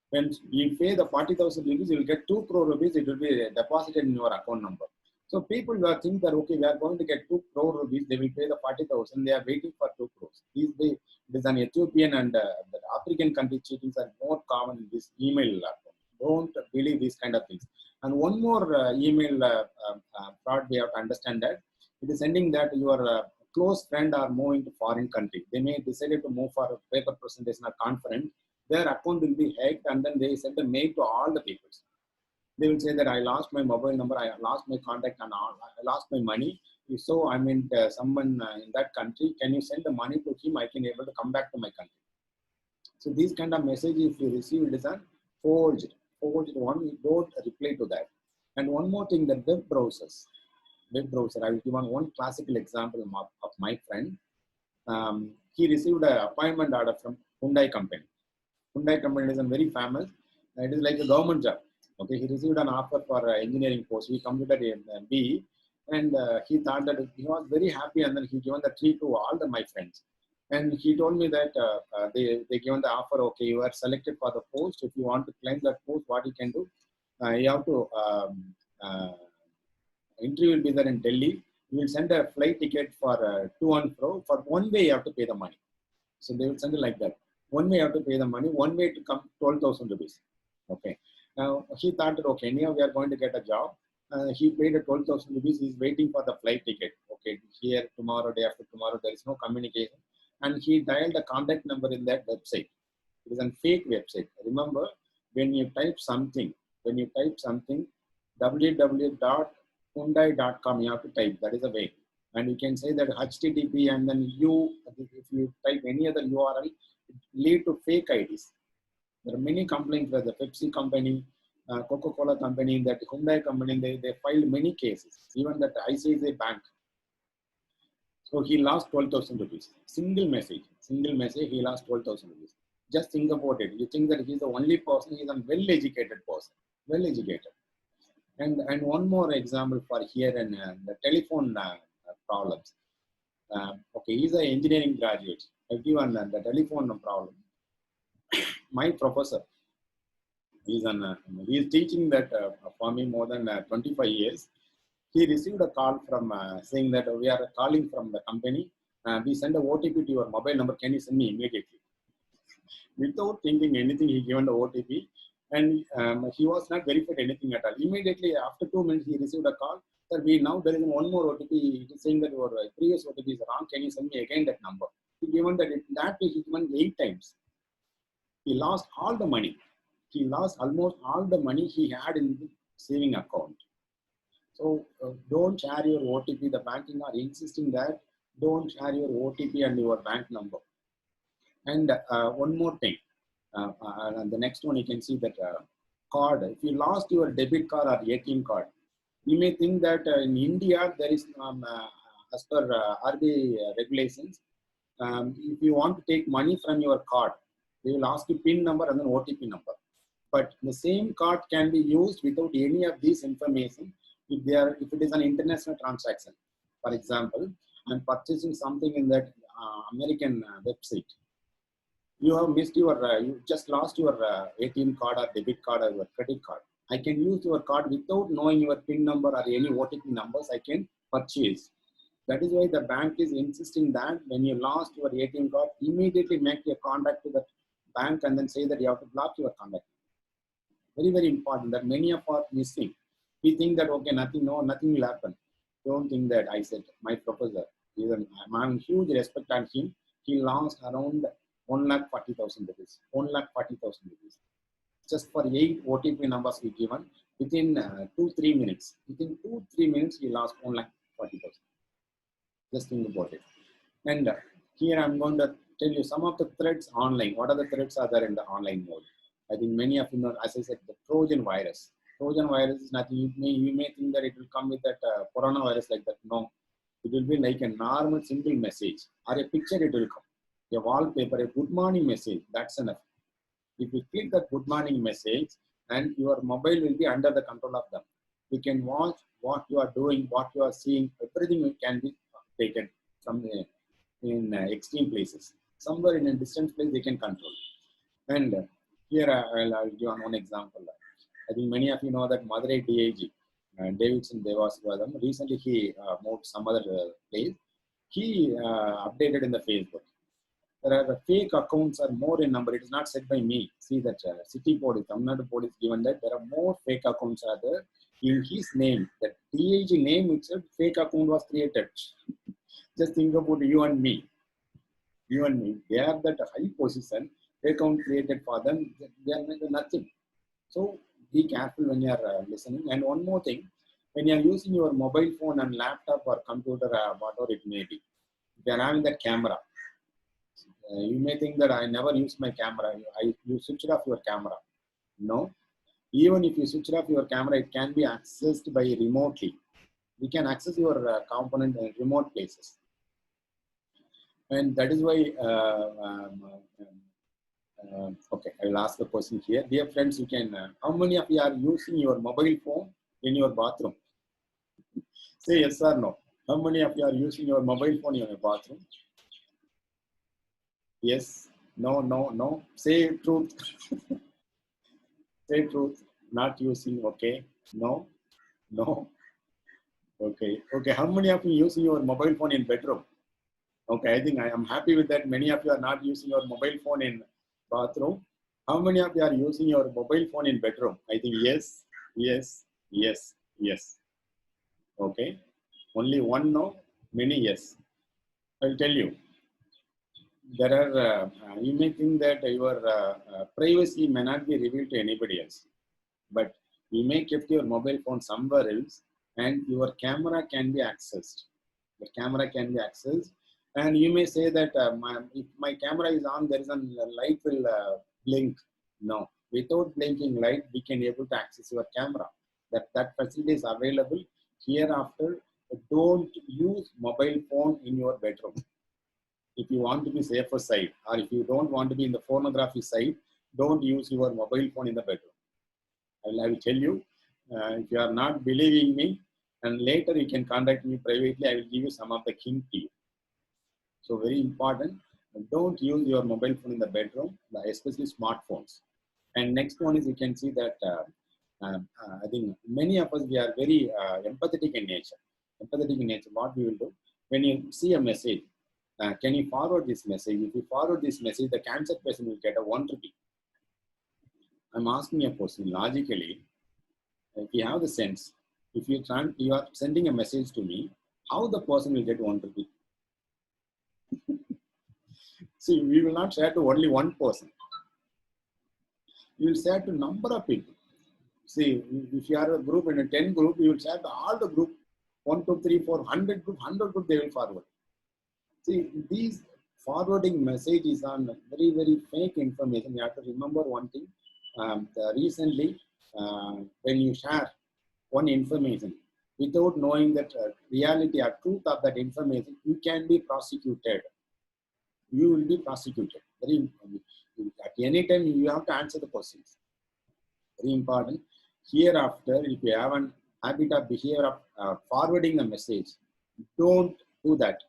When you pay the 40,000 rupees, you will get 2 crore rupees. It will be deposited in your account number. So people will think that, okay, we are going to get 2 crore rupees. They will pay the 40,000. They are waiting for 2 crores. It is an Ethiopian and the African country cheatings are more common in this email. Don't believe these kind of things. And one more email fraud, we have to understand that it is sending that your close friend are moving to foreign country. They may decide to move for a paper presentation or conference. Their account will be hacked, and then they send a mail to all the people. They will say that I lost my mobile number, I lost my contact, and I lost my money. So I mean, someone in that country, can you send the money to him? I can able to come back to my country. So these kind of messages, if you receive, it is a forged one. You don't reply to that. And one more thing, the web browsers. Web browser. I will give one classical example of my friend. He received an appointment order from Hyundai company. Hyundai company is very famous. It is like a government job. Okay, he received an offer for engineering course. He completed a BE, and he thought that he was very happy. And then he given the treat to all my friends. And he told me that they given the offer. Okay, you are selected for the post. If you want to claim that post, what you can do? You have to. Interview will be there in Delhi. You will send a flight ticket for to and fro. For one way, you have to pay the money. So they will send it like that. One way you have to pay the money. One way to come 12,000 rupees. Okay. Now he thought that okay, anyhow we are going to get a job. He paid a 12,000 rupees. He's waiting for the flight ticket. Okay, here tomorrow, day after tomorrow, there is no communication, and he dialed the contact number in that website. It is a fake website. Remember, when you type something, www.hyundai.com, you have to type. That is a way. And you can say that HTTP, and then if you type any other URL, it lead to fake IDs. There are many complaints where the Pepsi company, Coca-Cola company, that Hyundai company, they filed many cases. Even that ICICI Bank. So he lost 12,000 rupees. Single message, he lost 12,000 rupees. Just think about it. You think that he's the only person, he's a well-educated person. Well-educated. And one more example for here and the telephone problems. Okay, he's an engineering graduate. I've given the telephone problem. My professor, he's teaching that for me more than 25 years. He received a call from saying that we are calling from the company. We send a OTP to your mobile number. Can you send me immediately? Without thinking anything, he given the OTP, and he was not verified anything at all. Immediately after 2 minutes, he received a call. Sir, there is one more OTP. It is saying that your previous OTP is wrong. Can you send me again that number? He given that way he given 8 times. He lost all the money. He lost almost all the money he had in the saving account. So don't share your OTP. The banking are insisting that don't share your OTP and your bank number. And one more thing. The next one, you can see that card. If you lost your debit card or ATM card, you may think that in India there is, as per RBI regulations, if you want to take money from your card, they will ask you PIN number and then OTP number. But the same card can be used without any of these information if it is an international transaction. For example, I'm purchasing something in that American website. You have missed you just lost your ATM card or debit card or your credit card. I can use your card without knowing your PIN number or any OTP numbers. I can purchase. That is why the bank is insisting that when you lost your ATM card, immediately make a contact to the bank and then say that you have to block your contact. Very, very important that many of us missing. We think that, okay, nothing will happen. Don't think that. I said, my professor, I'm having huge respect on him. He lost around 1,40,000 rupees. 1,40,000 rupees. Just for 8 OTP numbers we given, within 2-3 minutes. Within 2-3 minutes, he lost 1,40,000. Just think about it. And here I'm going to tell you some of the threats online. What are the threats are there in the online mode? I think many of you know, as I said, the Trojan virus. Trojan virus is nothing. You may think that it will come with that coronavirus like that. No, it will be like a normal single message or a picture. It will come. A wallpaper, a good morning message. That's enough. If you click that good morning message, and your mobile will be under the control of them. You can watch what you are doing, what you are seeing. Everything can be taken from in extreme places. Somewhere in a distant place, they can control. And here I'll give one example. I think many of you know that Madurai DIG, Davidson Devaswadam, recently he moved some other place. He updated in the Facebook. There are the fake accounts are more in number. It is not said by me. See that city police, Tamil Nadu police given that there are more fake accounts are there in his name. That DIG name itself, fake account was created. Just think about you and me. You and me. They are that high position. Account created for them. They are nothing. So be careful when you are listening. And one more thing, when you are using your mobile phone and laptop or computer, whatever it may be, if you are having that camera, you may think that I never use my camera. You switch off your camera. No. Even if you switch off your camera, it can be accessed by remotely. We can access your component in remote places. And that is why, okay, I will ask a question here. Dear friends, you can, how many of you are using your mobile phone in your bathroom? Say yes or no. How many of you are using your mobile phone in your bathroom? Yes, no, no, no. Say truth. Say truth. Not using, okay. No, no. Okay, okay. How many of you using your mobile phone in bedroom? Okay, I think I am happy with that. Many of you are not using your mobile phone in bathroom. How many of you are using your mobile phone in bedroom? I think yes, yes, yes, yes. Okay, only one no, many yes. I'll tell you. There are, you may think that your privacy may not be revealed to anybody else, but you may keep your mobile phone somewhere else and your camera can be accessed. The camera can be accessed and you may say that if my camera is on, there is a light will blink. No, without blinking light, we can able to access your camera. That facility is available. Hereafter, don't use mobile phone in your bedroom. If you want to be safer side, or if you don't want to be in the pornography side, don't use your mobile phone in the bedroom. I will tell you, if you are not believing me, and later you can contact me privately, I will give you some of the hint to you. So very important, don't use your mobile phone in the bedroom, especially smartphones. And next one is you can see that I think many of us, we are very empathetic in nature. Empathetic in nature, what we will do, when you see a message, can you forward this message? If you forward this message, the cancer patient will get a 1 rupee. I'm asking a question logically. If you have the sense, if you are sending a message to me, how the person will get 1 rupee? See, we will not share to only one person. You will share to number of people. See, if you are a group in a 10 group, you will share to all the group. 1, 2, 3, 4, 100 group, 100 group they will forward. See, these forwarding messages on very, very fake information. You have to remember one thing. Recently, when you share one information without knowing that reality or truth of that information, you can be prosecuted. You will be prosecuted. Very important. At any time, you have to answer the questions. Very important. Hereafter, if you have an habit of behavior of forwarding a message, don't do that.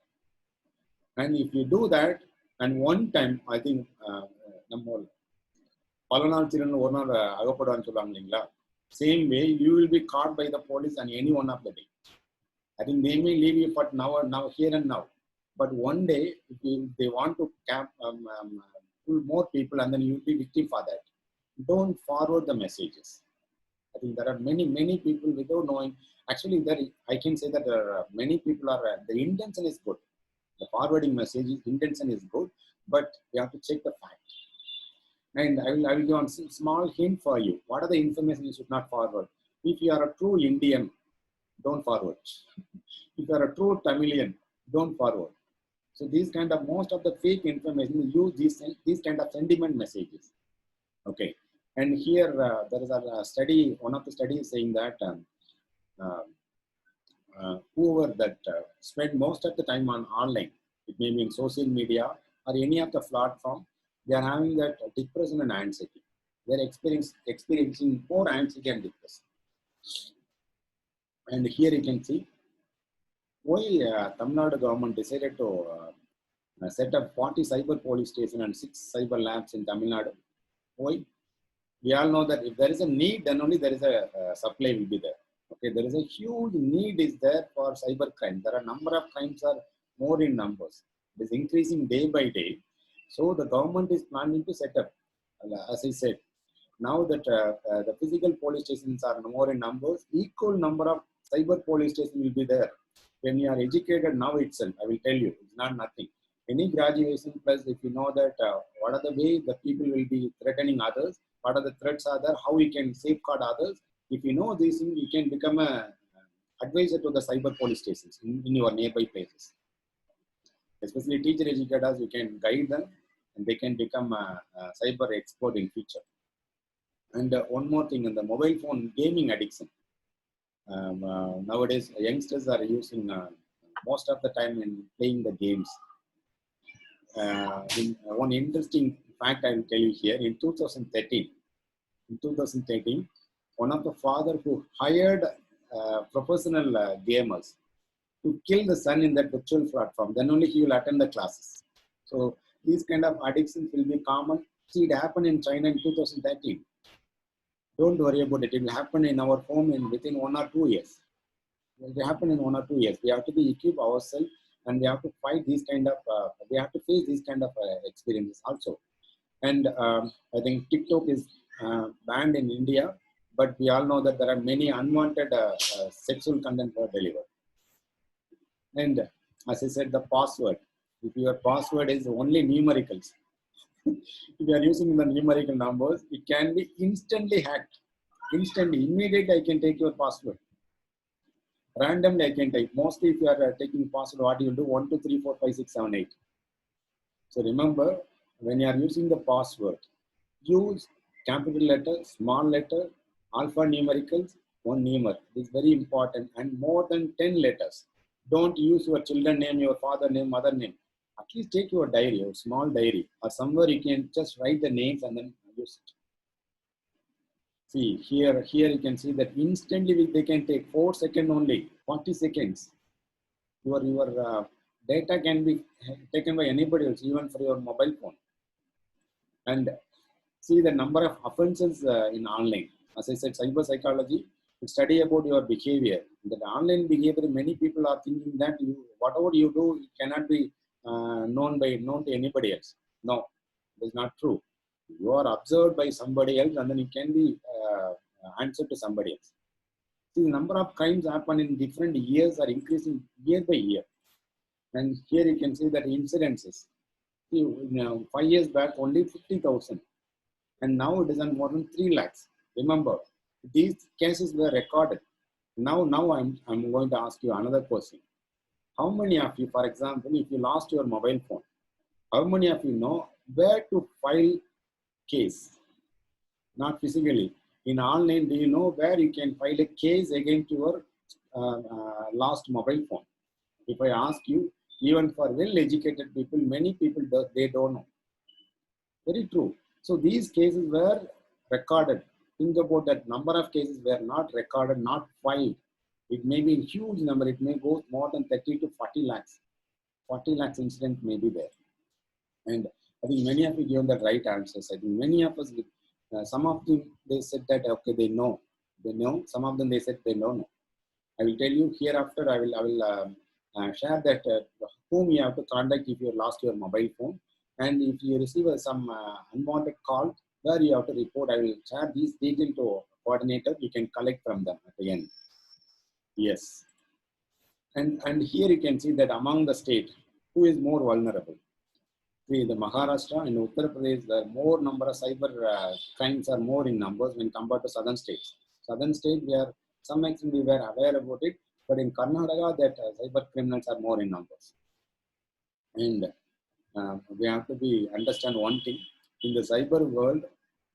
And if you do that, and one time, I think, same way, you will be caught by the police on any one of the day. I think they may leave you for now, here and now. But one day, if they want to pull more people, and then you will be victim for that. Don't forward the messages. I think there are many people without knowing. Actually, I can say that there are many people are, the intention is good. The forwarding messages, intention is good, but we have to check the fact. And I will give a small hint for you. What are the information you should not forward? If you are a true Indian, don't forward. If you are a true Tamilian, don't forward. So these kind of, most of the fake information use these kind of sentiment messages. Okay. And here there is a study, one of the studies saying that whoever that spend most of the time on online, it may be in social media or any of the platform, they are having that depression and anxiety. They are experiencing more anxiety and depression. And here you can see why Tamil Nadu government decided to set up 40 cyber police stations and 6 cyber labs in Tamil Nadu. Why? We all know that if there is a need, then only there is a supply will be there. Okay, there is a huge need is there for cyber crime. There are number of crimes are more in numbers. It is increasing day by day. So the government is planning to set up, as I said, now that the physical police stations are more in numbers, equal number of cyber police stations will be there. When you are educated now itself, I will tell you, it's not nothing. Any graduation plus, if you know that what are the way the people will be threatening others, what are the threats are there, how we can safeguard others. If you know these things, you can become a advisor to the cyber police stations in your nearby places. Especially teacher educators, you can guide them and they can become a cyber expert in future. And one more thing, in the mobile phone gaming addiction. Nowadays, youngsters are using most of the time in playing the games. One interesting fact I will tell you here, in 2013, one of the father who hired professional gamers to kill the son in that virtual platform, then only he will attend the classes. So these kind of addictions will be common. See, it happened in China in 2013. Don't worry about it. It will happen in our home within 1 or 2 years. It will happen in 1 or 2 years. We have to be equipped ourselves, and we have to fight these kind of, we have to face these kind of experiences also. And I think TikTok is banned in India, but we all know that there are many unwanted sexual content were delivered. And as I said, the password, if your password is only numericals, if you are using the numerical numbers, it can be instantly hacked. Instantly, immediately I can take your password. Randomly I can take. Mostly if you are taking password, what you will do, 1, 2, 3, 4, 5, 6, 7, 8. So remember, when you are using the password, use capital letter, small letter, alphanumericals, one numer. This is very important, and more than 10 letters. Don't use your children name, your father name, mother name. At least take your diary, your small diary, or somewhere you can just write the names and then use it. See, here you can see that instantly they can take 4 seconds only, 40 seconds. Your data can be taken by anybody else, even for your mobile phone. And see the number of offenses in online. As I said, cyber psychology, to study about your behavior. The online behavior, many people are thinking that whatever you do, it cannot be known to anybody else. No, it is not true. You are observed by somebody else, and then it can be answered to somebody else. See, the number of crimes happen in different years are increasing year by year. And here you can see that incidences. See, 5 years back, only 50,000. And now it is on more than 3 lakhs. Remember, these cases were recorded. Now I'm going to ask you another question. How many of you, for example, if you lost your mobile phone, how many of you know where to file case? Not physically. In online, do you know where you can file a case against your lost mobile phone? If I ask you, even for well-educated people, many people, they don't know. Very true. So these cases were recorded. Think about that number of cases were not recorded, not filed. It may be a huge number. It may go more than 30 to 40 lakhs. 40 lakhs incident may be there. And I think many of you given the right answers. I think many of us, some of them, they said that, okay, they know. They know. Some of them, they said they don't know. I will tell you hereafter, I will share that whom you have to contact if you lost your mobile phone. And if you receive some unwanted call, where you have to report, I will share these details to coordinator. You can collect from them at the end. Yes. And here you can see that among the state, who is more vulnerable? See, the Maharashtra and Uttar Pradesh, the more number of cyber crimes are more in numbers when compared to southern states. Southern states, we are some extent we were aware about it, but in Karnataka, that cyber criminals are more in numbers. And we have to understand one thing: in the cyber world,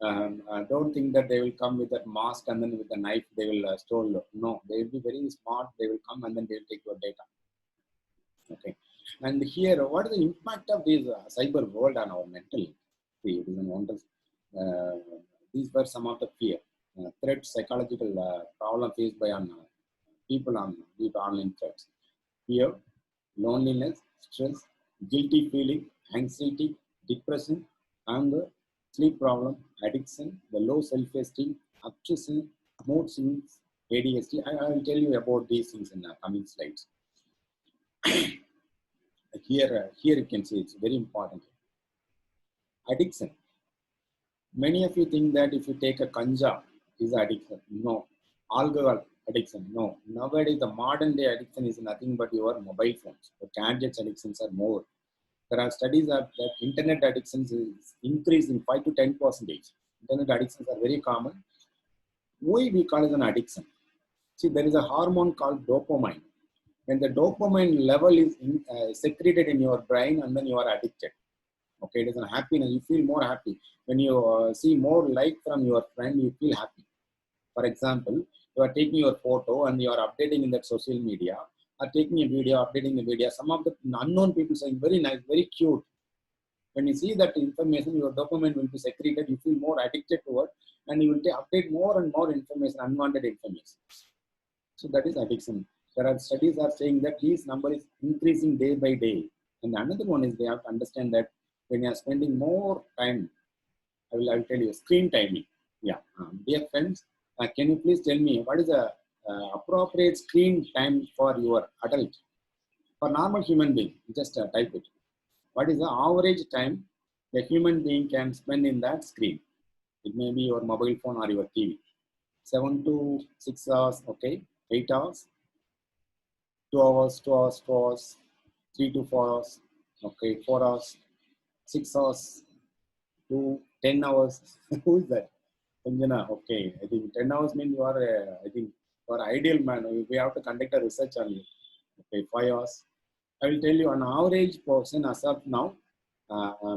I don't think that they will come with that mask and then with a knife they will steal. No, they will be very smart. They will come and then they will take your data. Okay. And here, what is the impact of this cyber world on our mental health? See, it is an wonders. These were some of the fear, threats, psychological problem faced by people on these online threats. Fear, loneliness, stress, guilty feeling, anxiety, depression, anger, sleep problem, addiction, the low self-esteem, obsession, mood swings, ADHD. I will tell you about these things in the coming slides. Here you can see it's very important. Addiction. Many of you think that if you take a ganja, is addiction. No. Alcohol addiction. No. Nowadays, the modern day addiction is nothing but your mobile phones. The gadgets addictions are more. There are studies that internet addictions is increasing 5 to 10%. Internet addictions are very common. Why we call it an addiction? See, there is a hormone called dopamine. When the dopamine level is secreted in your brain, and then you are addicted. Okay, it is a happiness. You feel more happy. When you see more like from your friend, you feel happy. For example, you are taking your photo and you are updating in that social media, or taking a video, updating the video. Some of the unknown people saying very nice, very cute. When you see that information, your dopamine will be secreted. You feel more addicted to it, and you will update more and more information, unwanted information. So that is addiction. There are studies are saying that this number is increasing day by day. And another one is they have to understand that when you are spending more time, I will tell you, screen timing. Yeah, dear friends, can you please tell me what is the appropriate screen time for your adult? For normal human being, just type it. What is the average time a human being can spend in that screen? It may be your mobile phone or your TV. 7 to 6 hours, okay, 8 hours. 2 hours, 2 hours, 2 hours, 3 to 4 hours, okay, 4 hours, 6 hours, 10 hours. Who is that? Sanjana, okay. I think 10 hours means you are, I think, you are ideal man. We have to conduct a research on you. Okay, 5 hours. I will tell you an average person as of now,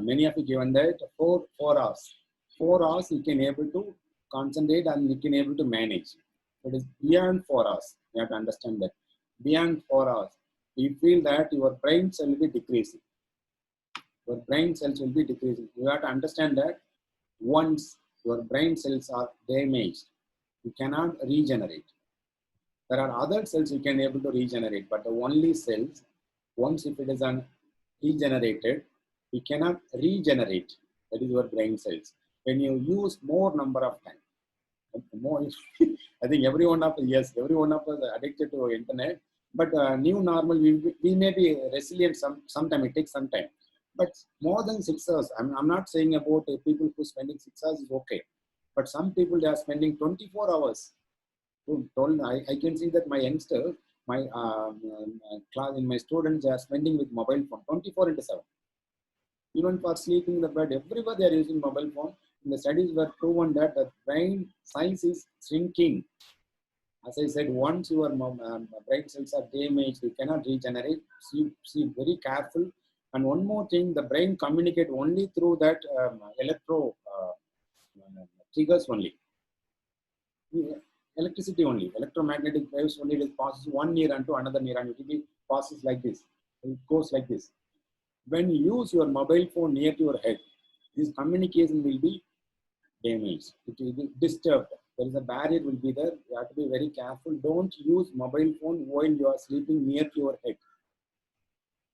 many of you given that 4 hours. 4 hours you can able to concentrate and you can able to manage. It is beyond 4 hours. You have to understand that. Beyond 4 hours, you feel that your brain cell will be decreasing. Your brain cells will be decreasing. You have to understand that once your brain cells are damaged, you cannot regenerate. There are other cells you can able to regenerate, but the only cells, once if it is regenerated, you cannot regenerate. That is your brain cells. When you use more number of time, more, I think every one of us are addicted to internet, but new normal, we may be resilient sometime, it takes some time. But more than 6 hours, I'm not saying about people who spending 6 hours is okay, but some people they are spending 24 hours. I can see that my youngster, my class, in my students, they are spending with mobile phone 24/7. Even for sleeping in the bed, everywhere they are using mobile phone. And the studies were proven that the brain size is shrinking. As I said, once your brain cells are damaged, you cannot regenerate. See very careful. And one more thing, the brain communicates only through that electro triggers only. Electricity only, electromagnetic waves only. It passes one neuron to another neuron. It passes like this. It goes like this. When you use your mobile phone near to your head, this communication will be damaged. It will be disturbed. There is a barrier will be there. You have to be very careful. Don't use mobile phone while you are sleeping near to your head.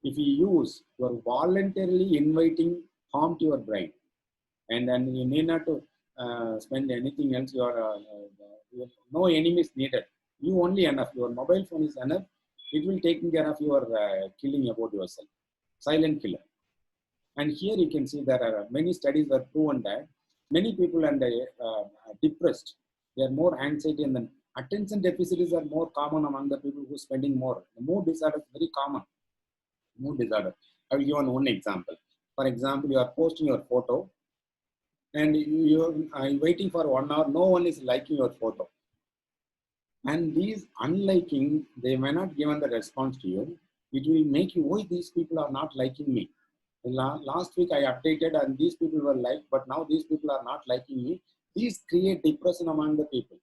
If you use, you are voluntarily inviting harm to your brain, and then you need not to spend anything else. No enemies needed. You only enough. Your mobile phone is enough. It will take care of your killing about yourself. Silent killer. And here you can see there are many studies that proven that many people are depressed. They are more anxiety, and then attention deficits are more common among the people who are spending more. The mood disorder is very common. Mood disorder. I will give one example. For example, you are posting your photo and you are waiting for 1 hour, no one is liking your photo. And these unliking, they may not given the response to you. It will make you, why these people are not liking me? Last week I updated and these people were liked, but now these people are not liking me. These create depression among the people.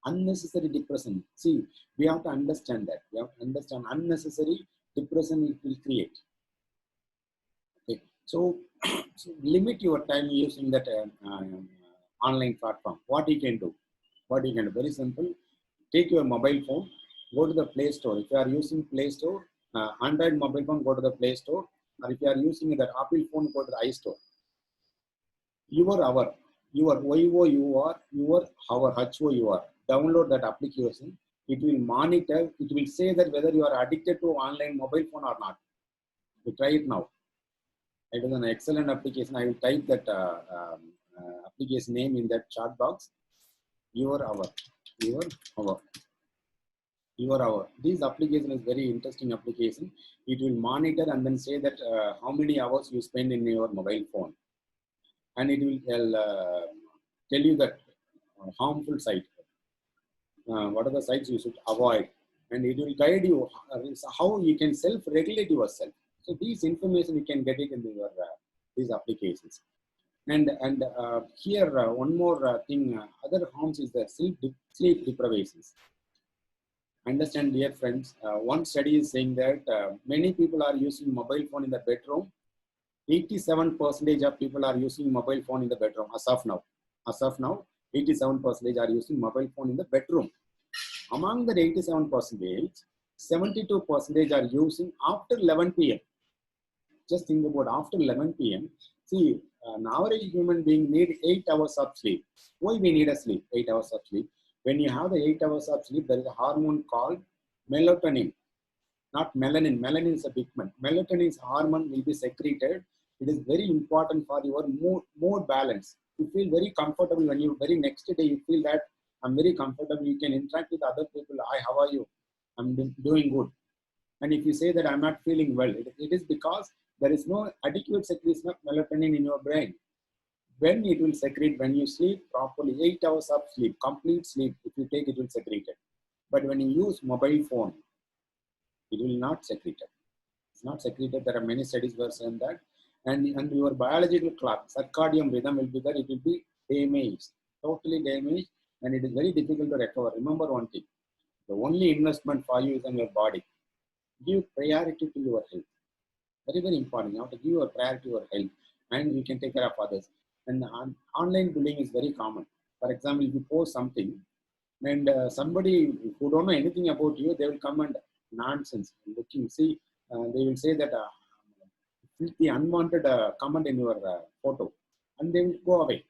Unnecessary depression. See, we have to understand that. We have to understand unnecessary depression it will create. Okay. So, limit your time using that online platform. What you can do? What you can do? Very simple. Take your mobile phone, go to the Play Store. If you are using Play Store, Android mobile phone, go to the Play Store. Or if you are using that Apple phone, go to the iStore. Your hour, your YOUR, your hour, HOUR. Download that application. It will monitor. It will say that whether you are addicted to online mobile phone or not. You try it now. It is an excellent application. I will type that application name in that chat box. Your hour. This application is very interesting application. It will monitor and then say that how many hours you spend in your mobile phone, and it will tell you that harmful site. What are the sites you should avoid, and it will guide you how you can self-regulate yourself. So these information you can get it in your these applications. And here one more thing, other harms is the sleep deprivations. Understand, dear friends, one study is saying that many people are using mobile phone in the bedroom. 87% of people are using mobile phone in the bedroom as of now. 87% are using mobile phone in the bedroom. Among the 87%, 72% are using after 11 p.m. Just think about after 11 p.m. See, an average human being need 8 hours of sleep. Why we need a sleep? 8 hours of sleep. When you have the 8 hours of sleep, there is a hormone called melatonin, not melanin. Melanin is a pigment. Melatonin is hormone will be secreted. It is very important for your mood balance. You feel very comfortable when you very next day you feel that I'm very comfortable. You can interact with other people. Hi, how are you? I'm doing good. And if you say that I'm not feeling well, it is because there is no adequate secretion of melatonin in your brain. When it will secrete, when you sleep properly, 8 hours of sleep, complete sleep, if you take, it will secrete it. But when you use mobile phone, it will not secrete it. It's not secreted. There are many studies were saying that. And your biological clock, circadian rhythm will be there. It will be damaged, totally damaged. And it is very difficult to recover. Remember one thing, the only investment for you is on your body. Give priority to your health. Very, very important. You have to give your priority to your health, and you can take care of others. And online bullying is very common. For example, if you post something, and somebody who don't know anything about you, they will come and nonsense. Looking, see, they will say that the unwanted comment in your photo, and they will go away.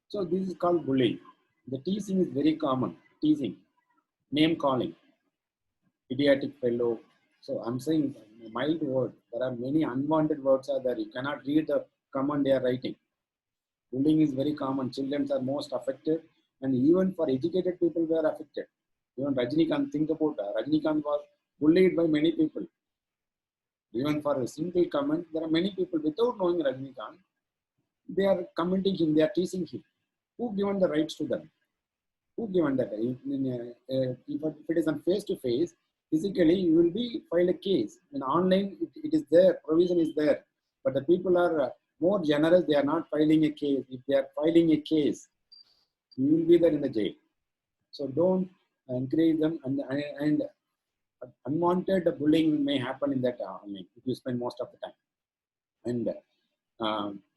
So this is called bullying. The teasing is very common. Teasing, name calling, idiotic fellow. So I'm saying mild word. There are many unwanted words are there. You cannot read the comment they are writing. Bullying is very common. Children are most affected, and even for educated people, they are affected. Even Rajinikanth, think about Rajinikanth was bullied by many people. Even for a simple comment, there are many people without knowing Rajinikanth, they are commenting him, they are teasing him. Who given the rights to them? Who given that? If it is on face-to-face, physically you will be file a case. In online, it is there, provision is there. But the people are more generous, they are not filing a case. If they are filing a case, you will be there in the jail. So don't encourage them, and unwanted bullying may happen in that online if you spend most of the time. And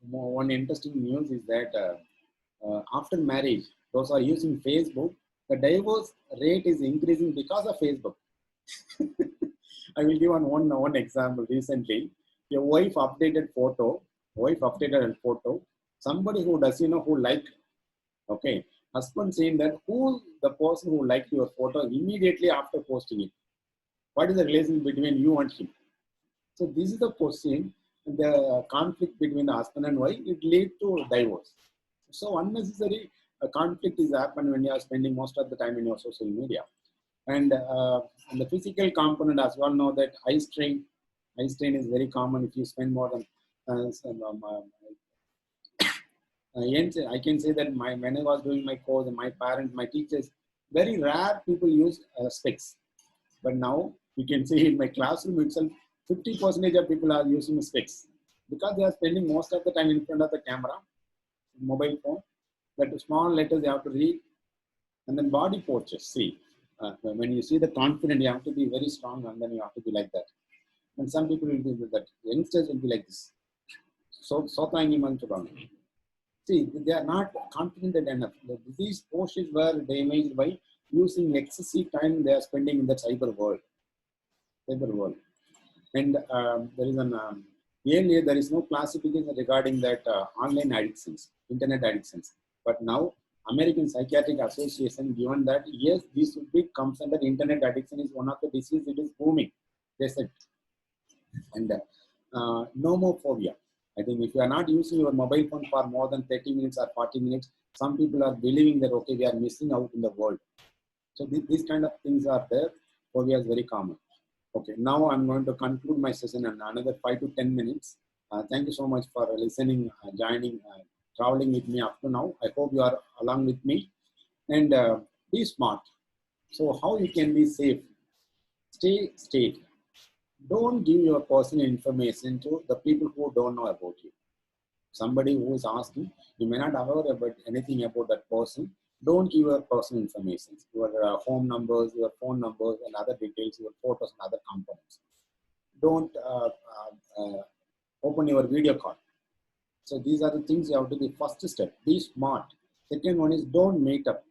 one interesting news is that after marriage, those who are using Facebook, the divorce rate is increasing because of Facebook. I will give one example. Recently, your wife updated a photo. Somebody who does who liked, okay, husband saying that who the person who liked your photo immediately after posting it. What is the relation between you and him? So this is the question. The conflict between the husband and wife, it leads to divorce. So unnecessary conflict is happen when you are spending most of the time in your social media. And the physical component, as well know that eye strain, Eye strain is very common if you spend more than I can say that when I was doing my course, my parents, my teachers, very rare people use specs. But now you can see in my classroom itself, 50% of people are using specs because they are spending most of the time in front of the camera, mobile phone. That small letters they have to read, and then body postures. See, when you see the confident, you have to be very strong, and then you have to be like that. And some people will be that. Youngsters will be like this. So see, they are not confident enough. These postures were damaged by using excessive time they are spending in the cyber world. And there is an earlier there is no classification regarding that online addictions, internet addictions. But now American Psychiatric Association given that yes, this would be comes under internet addiction is one of the diseases. It is booming. They said, and nomophobia. I think if you are not using your mobile phone for more than 30 minutes or 40 minutes, some people are believing that okay, we are missing out in the world. So these kind of things are there. Phobia is very common. Okay, now I'm going to conclude my session in another 5 to 10 minutes. Thank you so much for listening, joining, traveling with me up to now. I hope you are along with me. And be smart. So how you can be safe? Stay safe. Don't give your personal information to the people who don't know about you. Somebody who is asking, you may not aware about anything about that person. Don't give your personal information, your home numbers, your phone numbers, and other details, your photos and other components. Don't open your video call. So these are the things you have to be first step. Be smart. Second one is don't meet up.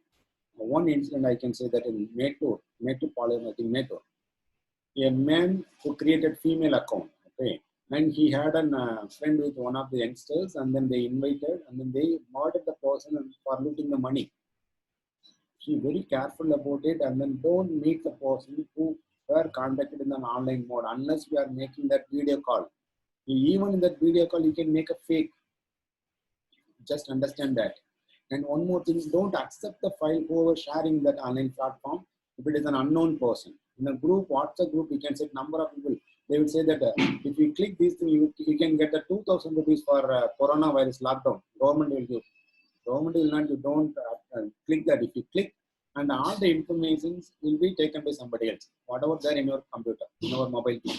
One incident I can say that in Nadu, I think Nadu, a man who created female account, okay, and he had a friend with one of the youngsters, and then they invited, and then they murdered the person for looting the money. Be very careful about it, and then don't meet the person who were contacted in an online mode unless we are making that video call. Even in that video call, you can make a fake. Just understand that. And one more thing, don't accept the file whoever sharing that online platform if it is an unknown person. In a group, WhatsApp group, you can set number of people. They will say that if you click this thing, you can get the 2,000 rupees for coronavirus lockdown. Government will give. Government will not, you don't click that. If you click, and all the information will be taken by somebody else, whatever there in your computer, in your mobile phone.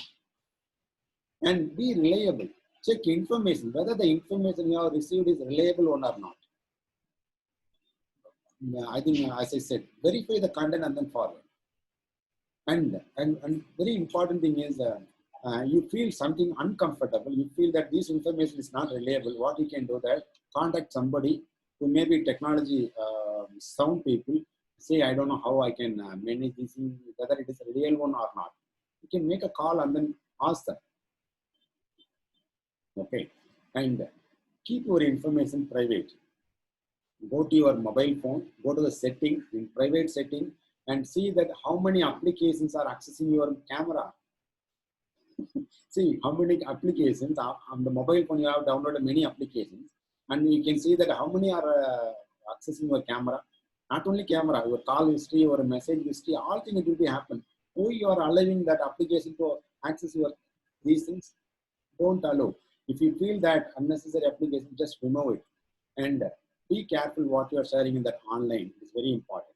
And be reliable. Check information, whether the information you have received is reliable or not. I think, as I said, verify the content and then forward. And very important thing is, you feel something uncomfortable, you feel that this information is not reliable, what you can do that, contact somebody who may be technology sound people, say, I don't know how I can manage this, whether it is a real one or not. You can make a call and then ask them. Okay, and keep your information private. Go to your mobile phone, go to the setting, in private setting, and see that how many applications are accessing your camera. See how many applications on the mobile phone you have downloaded many applications, and you can see that how many are accessing your camera. Not only camera, your call history, your message history, all things it will be happen. Who you are allowing that application to access your these things? Don't allow. If you feel that unnecessary application, just remove it. And be careful what you are sharing in that online. It's very important.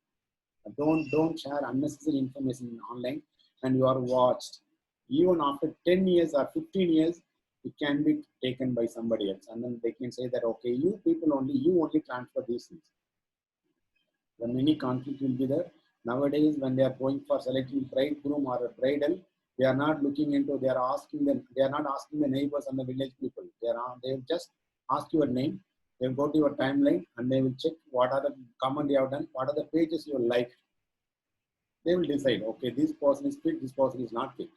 Don't share unnecessary information online, and you are watched. Even after 10 years or 15 years, it can be taken by somebody else, and then they can say that okay, you only transfer these things. The many conflict will be there. Nowadays, when they are going for selecting bridegroom or a bridal, they are not looking into, they are not asking the neighbors and the village people. They will just ask your name, they will go to your timeline, and they will check what are the comment you have done, what are the pages you like. They will decide, okay, this person is fit, this person is not fit.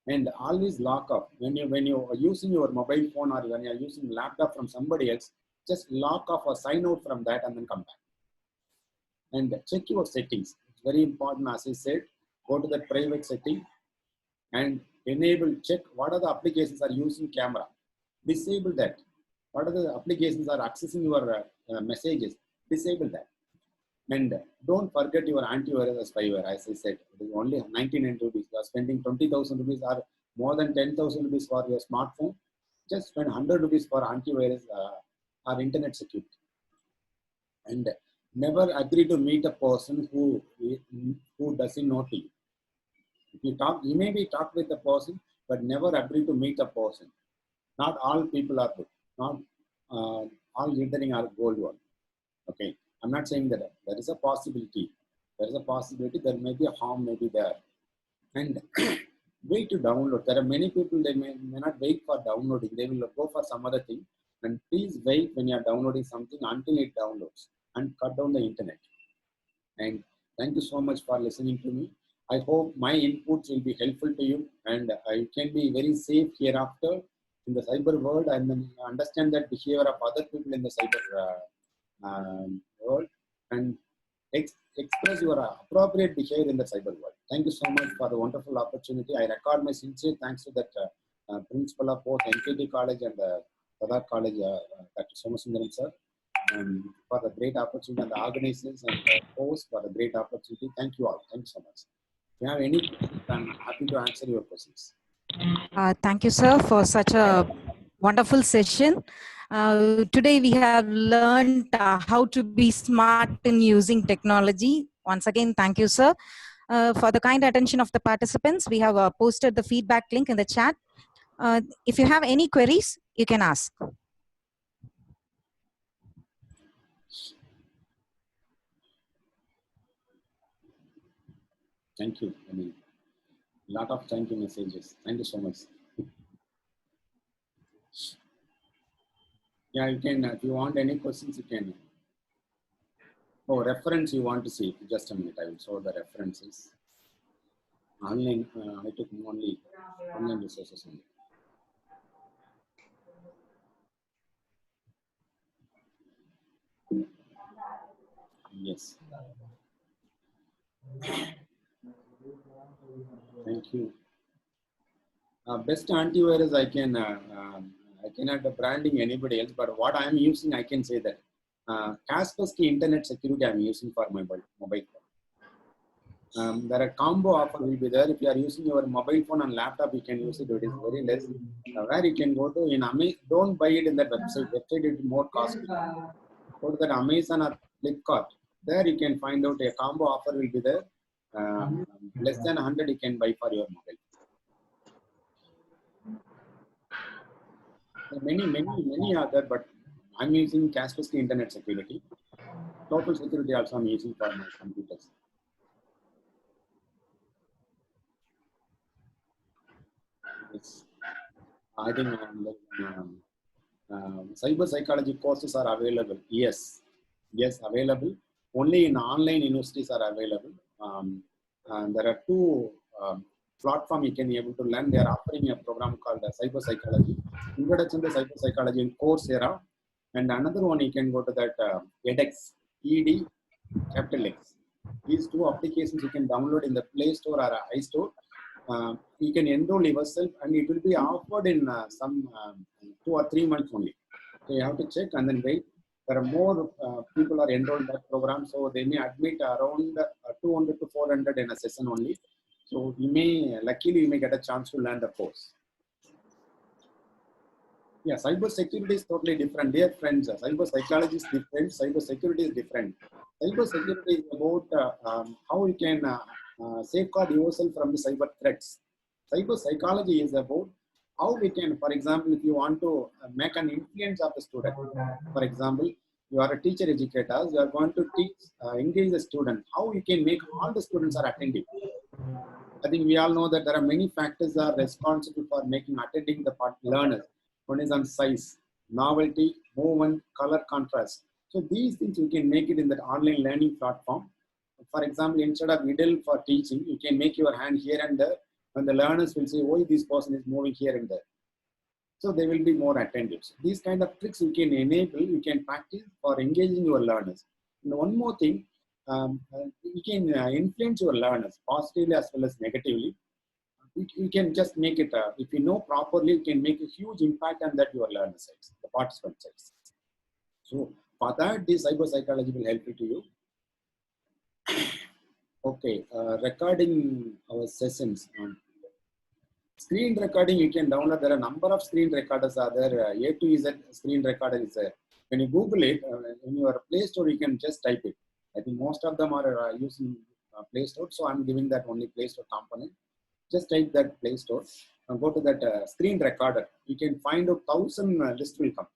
And always lock up. When you are using your mobile phone or when you are using laptop from somebody else, just lock off or sign out from that and then come back. And check your settings. It's very important, as I said, go to the private setting and check what are the applications are using camera. Disable that. What are the applications are accessing your messages? Disable that. And don't forget your antivirus spyware. As I said, it is only 99 rupees. You are spending 20,000 rupees or more than 10,000 rupees for your smartphone, just spend 100 rupees for antivirus or internet security. And never agree to meet a person who doesn't know you. If you talk, you maybe talk with a person, but never agree to meet a person. Not all people are good. Not all leaders are gold one. Okay, I'm not saying that there is a possibility. There is a possibility. There may be a harm, may be there. And wait to download. There are many people, they may not wait for downloading. They will go for some other thing. And please wait when you are downloading something until it downloads and cut down the internet. And thank you so much for listening to me. I hope my inputs will be helpful to you and I can be very safe hereafter in the cyber world and then understand that behavior of other people in the cyber world and express your appropriate behavior in the cyber world. Thank you so much for the wonderful opportunity. I record my sincere thanks to that principal of both NKT College and Sadar College, Dr. Somasundaram sir, and for the great opportunity and the organizers and the host for the great opportunity. Thank you all. Thank you so much. If you have any questions, I'm happy to answer your questions. Thank you, sir, for such a wonderful session. Today we have learned how to be smart in using technology. Once again, thank you, sir. For the kind attention of the participants, we have posted the feedback link in the chat. If you have any queries, you can ask. Thank you. I mean, a lot of thank you messages. Thank you so much. Yeah, you can, if you want any questions, you can. Oh, reference you want to see. Just a minute, I will show the references. Online, I took only online resources only. Yes. Thank you. Best antivirus I cannot branding anybody else, but what I am using, I can say that Kaspersky Internet Security I am using for my mobile phone. There are combo offer will be there. If you are using your mobile phone and laptop, you can use it. It is very less. Where you can go to in Amazon, don't buy it in that website. Website is more costly. Go to that Amazon or Flipkart. There you can find out a combo offer will be there. Less than 100 you can buy for your mobile. Many are there, but I'm using Kaspersky Internet Security. Total Security also I'm using for my computers. It's, I think cyber psychology courses are available. Yes, available. Only in online universities are available. And there are two platforms you can be able to learn. They are offering a program called Cyber Psychology, Introduction to Cyber Psychology in Coursera. And another one you can go to that edX, ED, capital X. These two applications you can download in the Play Store or iStore. You can enroll yourself and it will be offered in some 2 or 3 months only. So you have to check and then wait. There are more people are enrolled in that program, so they may admit around 200 to 400 in a session only. So you may, luckily, you may get a chance to learn the course. Yeah, cyber security is totally different. Dear friends, cyber psychology is different, cyber security is different. Cyber security is about how you can safeguard yourself from the cyber threats. Cyber psychology is about how we can, for example, if you want to make an influence of the student, for example, you are a teacher educator, you are going to teach, engage the student, how you can make all the students are attentive. I think we all know that there are many factors that are responsible for making attending the learners. One is on size, novelty, movement, color contrast. So these things you can make it in that online learning platform. For example, instead of needle for teaching, you can make your hand here and there. When the learners will say, oh, this person is moving here and there. So they will be more attentive. So these kind of tricks you can enable, you can practice for engaging your learners. And one more thing, you can influence your learners positively as well as negatively. You can just make it, if you know properly, you can make a huge impact on that your learner sides, the participant sides. So for that, this cyber psychology will help you to you. Okay, recording our sessions. Screen recording you can download. There are a number of screen recorders are there. A to Z screen recorder is there. When you Google it, in your Play Store, you can just type it. I think most of them are using Play Store. So I'm giving that only Play Store component. Just type that Play Store and go to that screen recorder. You can find a 1,000 list will come.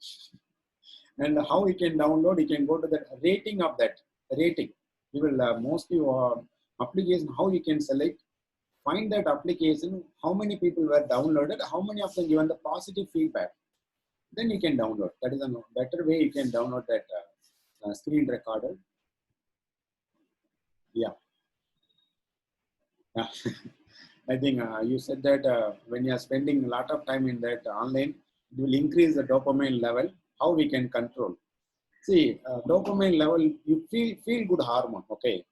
And how you can download, you can go to the rating of that rating. You will mostly application, how you can select, find that application, how many people were downloaded, how many of them given the positive feedback. Then you can download. That is a better way you can download that screen recorder. Yeah. I think you said that when you are spending a lot of time in that online, it will increase the dopamine level. How we can control? See, dopamine level, you feel good hormone. Okay.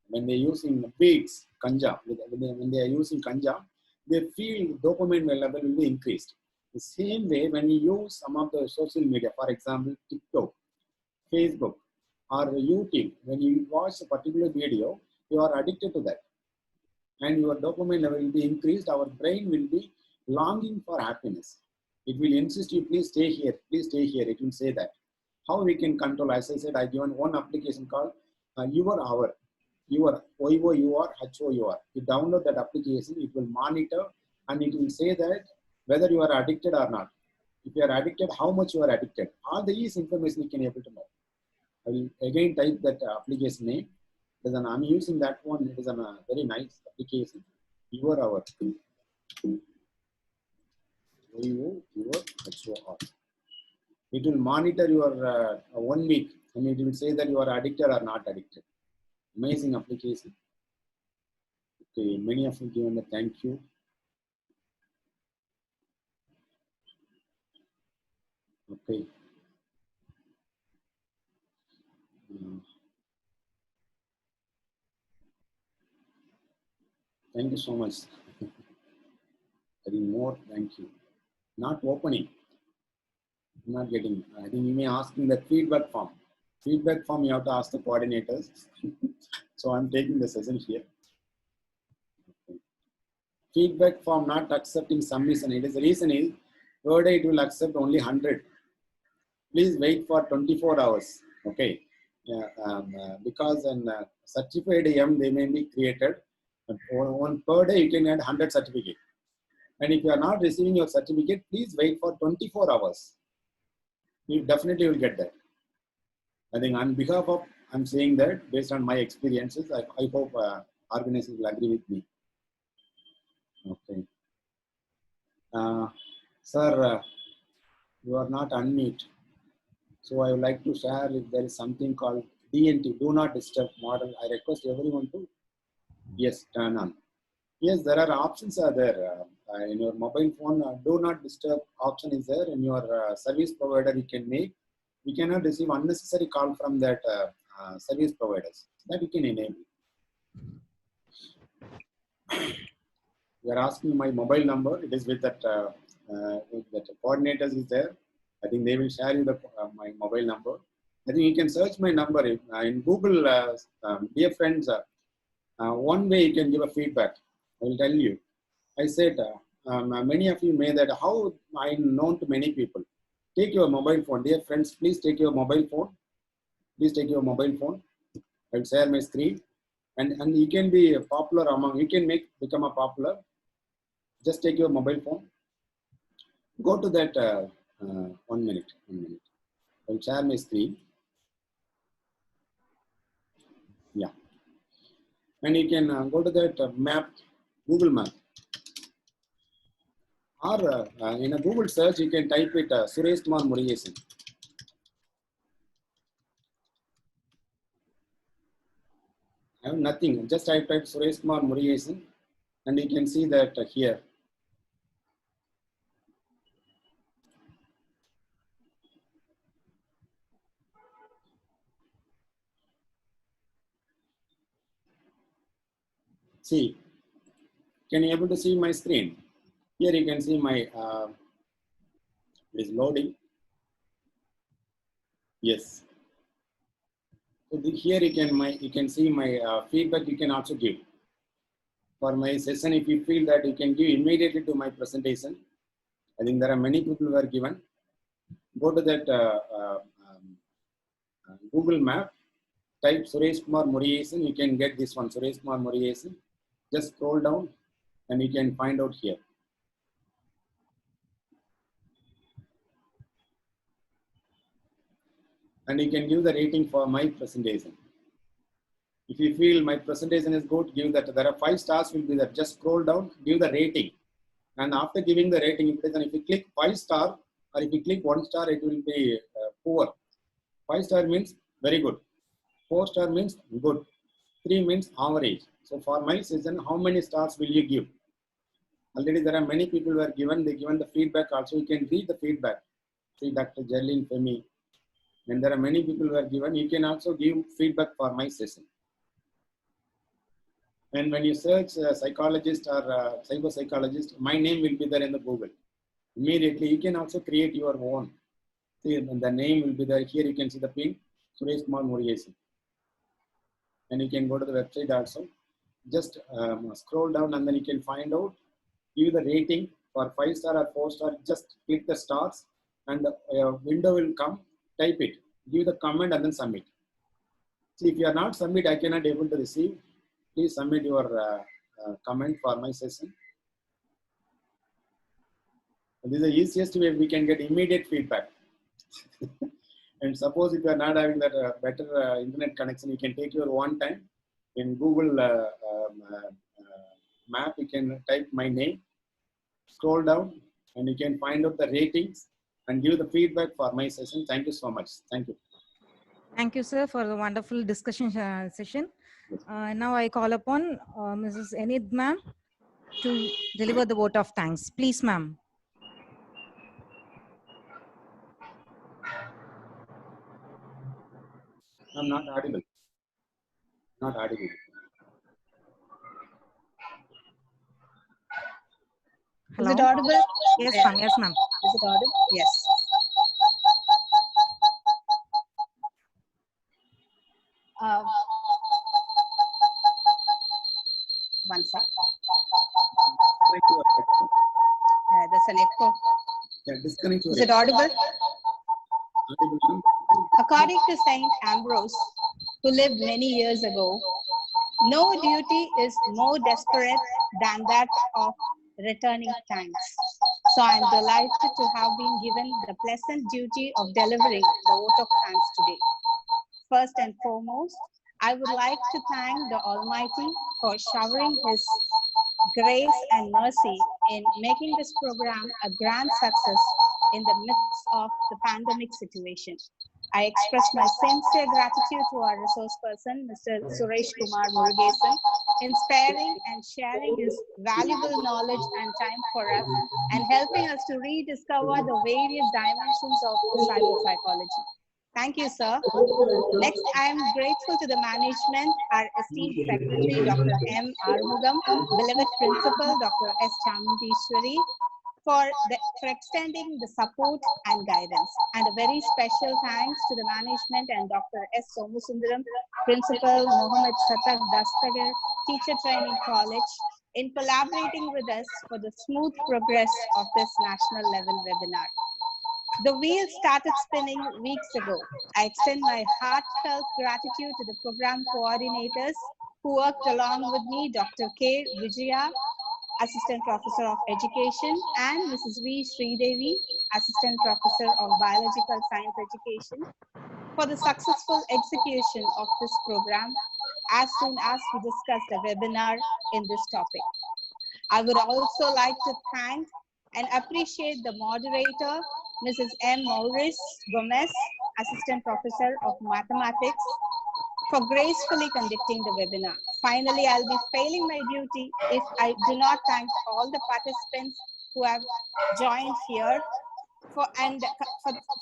When they're using beads, ganja, when they are using ganja, they feel dopamine level will be increased. The same way, when you use some of the social media, for example, TikTok, Facebook, or YouTube, when you watch a particular video, you are addicted to that. And your dopamine level will be increased. Our brain will be longing for happiness. It will insist you, please stay here, please stay here. It will say that. How we can control? As I said, I given one application called Your Hour. Your OYOUR. You download that application, it will monitor and it will say that whether you are addicted or not. If you are addicted, how much you are addicted. All these information you can able to know. I will again type that application name. I'm using that one. It is a very nice application. Your Hour. OYOUR. It will monitor your 1 week and it will say that you are addicted or not addicted. Amazing application. Okay, many of you given a thank you. Okay. Thank you so much. Getting more, thank you. Not opening. I'm not getting. I think you may asking the feedback form. Feedback form you have to ask the coordinators. So I'm taking the session here. Okay. Feedback form not accepting submission. It is the reason is per day it will accept only 100. Please wait for 24 hours. Okay. Because in certified M they may be created. But on per day you can add 100 certificate. And if you are not receiving your certificate, please wait for 24 hours. You definitely will get that. I think on behalf of, I'm saying that based on my experiences, I hope organizers will agree with me. Okay. Sir, you are not unmute. So I would like to share if there is something called DNT, do not disturb model. I request everyone to, yes, turn on. Yes, there are options are there. In your mobile phone, do not disturb option is there. In your service provider, you can make. You cannot receive unnecessary call from that service providers. That you can enable. You are asking my mobile number. It is with that coordinators is there. I think they will share you the my mobile number. I think you can search my number in Google. Dear friends, one way you can give a feedback. I will tell you. I said many of you may that how I'm known to many people. Take your mobile phone, dear friends. Please take your mobile phone. Please take your mobile phone. I will share my screen, and you can be popular among. You can become a popular. Just take your mobile phone. Go to that 1 minute. 1 minute. I will share my screen. Yeah, and you can go to that map, Google Map. Or in a Google search, you can type it M.Suresh Kumar Muriyesan. I have nothing. Just I type M.Suresh Kumar Muriyesan, and you can see that here. See, can you able to see my screen? Here you can see my. It is loading. Yes. So here you can see my feedback. You can also give. for my session. If you feel that you can give immediately to my presentation, I think there are many people who are given. Go to that Google map, type Suresh Kumar Muriyasan, you can get this one, Suresh Kumar Muriyasan. Just scroll down and you can find out here. And you can give the rating for my presentation. If you feel my presentation is good, give that. There are 5 stars will be there. Just scroll down, give the rating. And after giving the rating, if you click 5 star or if you click 1 star, it will be poor. 5 star means very good. 4 star means good. 3 means average. So for my session, how many stars will you give? Already there are many people who are given. They given the feedback also. You can read the feedback. See Dr. Jerlyn Femi. And there are many people who are given. You can also give feedback for my session. And when you search psychologist or cyber psychologist, my name will be there in the Google. Immediately, you can also create your own. See, the name will be there. Here you can see the pin, Suresh Kumar Muriyasan. And you can go to the website also. Just scroll down and then you can find out, give the rating for 5 star or 4 star. Just click the stars and the window will come. Type it, give the comment and then submit. See, if you are not submit, I cannot able to receive. Please submit your comment for my session. And this is the easiest way we can get immediate feedback. And suppose if you are not having that better internet connection, you can take your one time in Google map. You can type my name, scroll down, and you can find out the ratings and give the feedback for my session. Thank you so much. Thank you. Thank you, sir, for the wonderful discussion session. Now I call upon Mrs. Enid, ma'am, to deliver the vote of thanks. Please, ma'am. I'm not audible. Not audible. Hello? Is it audible? Yes, ma'am. Yes, ma'am. Is it audible? Yes. One sec. There's an echo. Yeah, disconnect. Is it audible? Audible. According to Saint Ambrose, who lived many years ago, no duty is more desperate than that of returning thanks. So I am delighted to have been given the pleasant duty of delivering the vote of thanks today. First and foremost, I would like to thank the Almighty for showering His grace and mercy in making this program a grand success in the midst of the pandemic situation. I express my sincere gratitude to our resource person, Mr. M.Suresh Kumar in sparing and sharing his valuable knowledge and time for us and helping us to rediscover the various dimensions of cyber psychology. Thank you, sir. Next, I am grateful to the management, our esteemed secretary, Dr. M. Arumugam, beloved principal, Dr. S. Chamundishwari, for extending the support and guidance. And a very special thanks to the management and Dr. S. Somusundaram, Principal Mohammed Satak Dastagar, Teacher Training College, in collaborating with us for the smooth progress of this national level webinar. The wheel started spinning weeks ago. I extend my heartfelt gratitude to the program coordinators who worked along with me, Dr. K. Vijaya, Assistant Professor of Education, and Mrs. V. Sridevi, Assistant Professor of Biological Science Education, for the successful execution of this program as soon as we discussed a webinar in this topic. I would also like to thank and appreciate the moderator, Mrs. M. Maurice Gomez, Assistant Professor of Mathematics, for gracefully conducting the webinar. Finally, I'll be failing my duty if I do not thank all the participants who have joined here for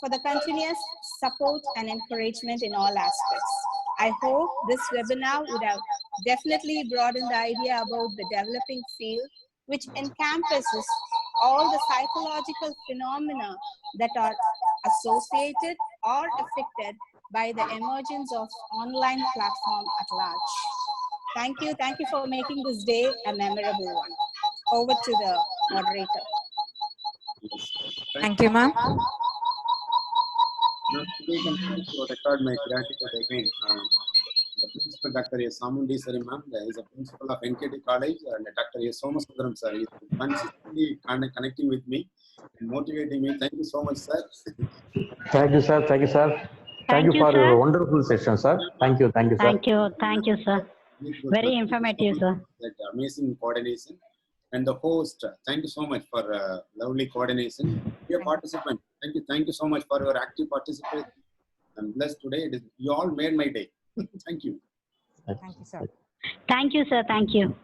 the continuous support and encouragement in all aspects. I hope this webinar would have definitely broadened the idea about the developing field, which encompasses all the psychological phenomena that are associated or affected by the emergence of online platform at large. Thank you. Thank you for making this day a memorable one. Over to the moderator. Yes. Thank you, ma'am. Now, today I want to record my gratitude again. The principal, Dr. A. Samundi Sari ma'am, is a principal of NKT College, and Dr. A. Somasundram sir is consistently connecting with me and motivating me. Thank you so much, sir. Thank you, sir. Thank you, sir. Thank you you, for sir. your wonderful session, sir. Thank you. Thank you, sir. Thank you, sir. Very informative, sir. That amazing coordination. And the host, thank you so much for lovely coordination. Dear participant, thank you so much for your active participation. I'm blessed today. You all made my day. Thank you. Thank you, sir. Thank you, sir. Thank you.